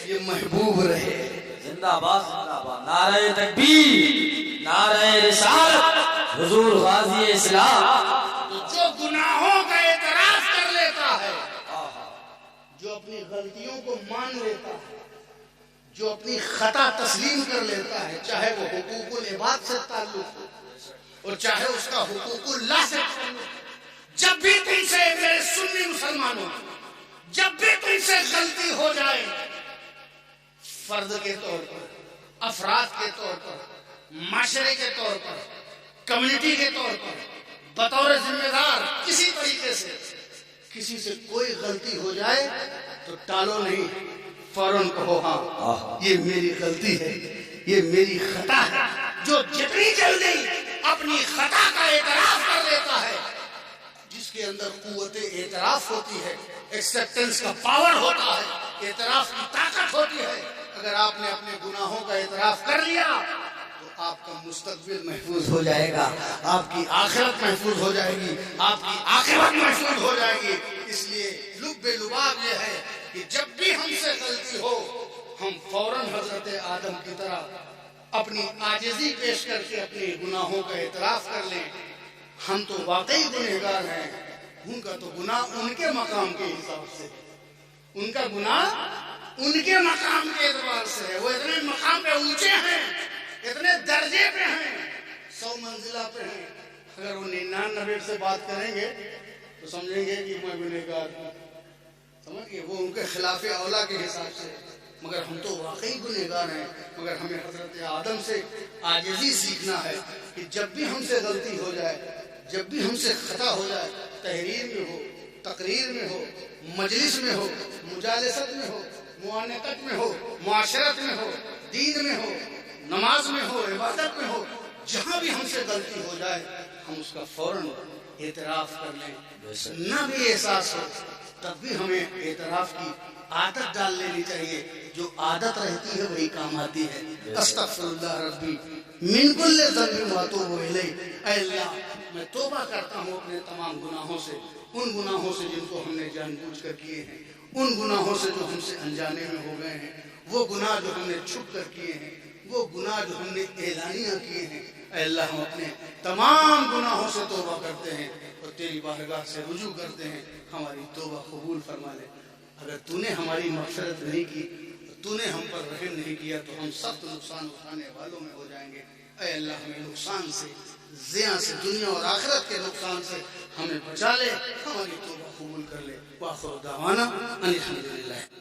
یہ محبوب رہے۔ زندہ باد، زندہ باد، نعرہ تکبیر، نعرہ رسالت، حضور غازی اسلام۔ جو گناہوں کا اعتراف کر لیتا ہے، جو اپنی غلطیوں کو مان لیتا ہے، جو اپنی خطا تسلیم کر لیتا ہے، چاہے وہ حقوق العباد سے تعلق ہو اور چاہے اس کا حقوق اللہ سے تعلق ہو، جب بھی تم سے، میرے سنی مسلمانوں، جب بھی تم سے غلطی ہو جائے، فرد کے طور پر، افراد کے طور پر، معاشرے کے طور پر، کمیونٹی کے طور پر، بطور ذمہ دار، کسی طریقے سے کسی سے کوئی غلطی ہو جائے تو ٹالو نہیں، فوراً کہو ہاں یہ میری غلطی ہے، یہ میری خطا ہے۔ جو جتنی جلدی اپنی خطا کا اعتراف کر لیتا ہے، جس کے اندر قوت اعتراف ہوتی ہے، ایکسپٹنس کا پاور ہوتا ہے، اعتراف کی طاقت ہوتی ہے، اگر آپ نے اپنے گناہوں کا اعتراف کر لیا تو آپ کا مستقبل محفوظ ہو جائے گا، آپ کی آخرت محفوظ ہو جائے گی، آپ کی آخرت محفوظ ہو جائے گی۔ اس لیے لب لباب یہ ہے کہ جب بھی ہم سے غلطی ہو ہم فوراً حضرت آدم کی طرح اپنی عاجزی پیش کر کے اپنے گناہوں کا اعتراف کر لیں۔ ہم تو واقعی گنہگار ہیں، ان کا تو گناہ ان کے مقام کے حساب سے، ان کا گناہ ان کے مقام کے اعتبار سے ہے، وہ اتنے مقام پہ اونچے ہیں، اتنے درجے پہ ہیں، 100 منزلہ پہ ہیں۔ اگر وہ 99 سے بات کریں گے تو سمجھیں گے کہ میں گنہگار ہوں، سمجھ گئے، وہ ان کے خلاف اولا کے حساب سے، مگر ہم تو واقعی گنہگار ہیں۔ مگر ہمیں حضرت آدم سے عاجزی سیکھنا ہے کہ جب بھی ہم سے غلطی ہو جائے، جب بھی ہم سے خطا ہو جائے، تحریر میں ہو، تقریر میں ہو، مجلس میں ہو، مجالست میں ہو، معانقت میں ہو، معاشرت میں ہو، دین میں ہو، نماز میں ہو، عبادت میں ہو، جہاں بھی ہم سے غلطی ہو جائے ہم اس کا فوراً اعتراف کر لیں۔ نہ بھی احساس ہو تب بھی ہمیں اعتراف کی عادت ڈال لینی چاہیے، جو عادت رہتی ہے وہی کام آتی ہے۔ استغفر اللہ ربی من کل ذنب واتوب الیہ، اے اللہ میں توبہ کرتا ہوں اپنے تمام گناہوں سے، ان گناہوں سے جن کو ہم نے جان بوجھ کر کیے ہیں، ان گناہوں سے جو ہم سے انجانے میں ہو گئے ہیں، وہ گناہ جو ہم نے چھپ کر کیے ہیں، وہ گناہ جو ہم نے اعلانیہ کیے ہیں۔ اے اللہ ہم اپنے تمام گناہوں سے توبہ کرتے ہیں اور تیری بارگاہ سے رجوع کرتے ہیں، ہماری توبہ قبول فرما لے۔ اگر تو نے ہماری مغفرت نہیں کی، تو نے ہم پر رحم نہیں کیا تو ہم سخت نقصان اٹھانے والوں میں ہو جائیں گے۔ اے اللہ ہمیں نقصان سے، زیاں سے، دنیا اور آخرت کے نقصان سے ہمیں بچا لے، ہماری توبہ قبول کر لے۔ وآخر دعوانا ان الحمدللہ۔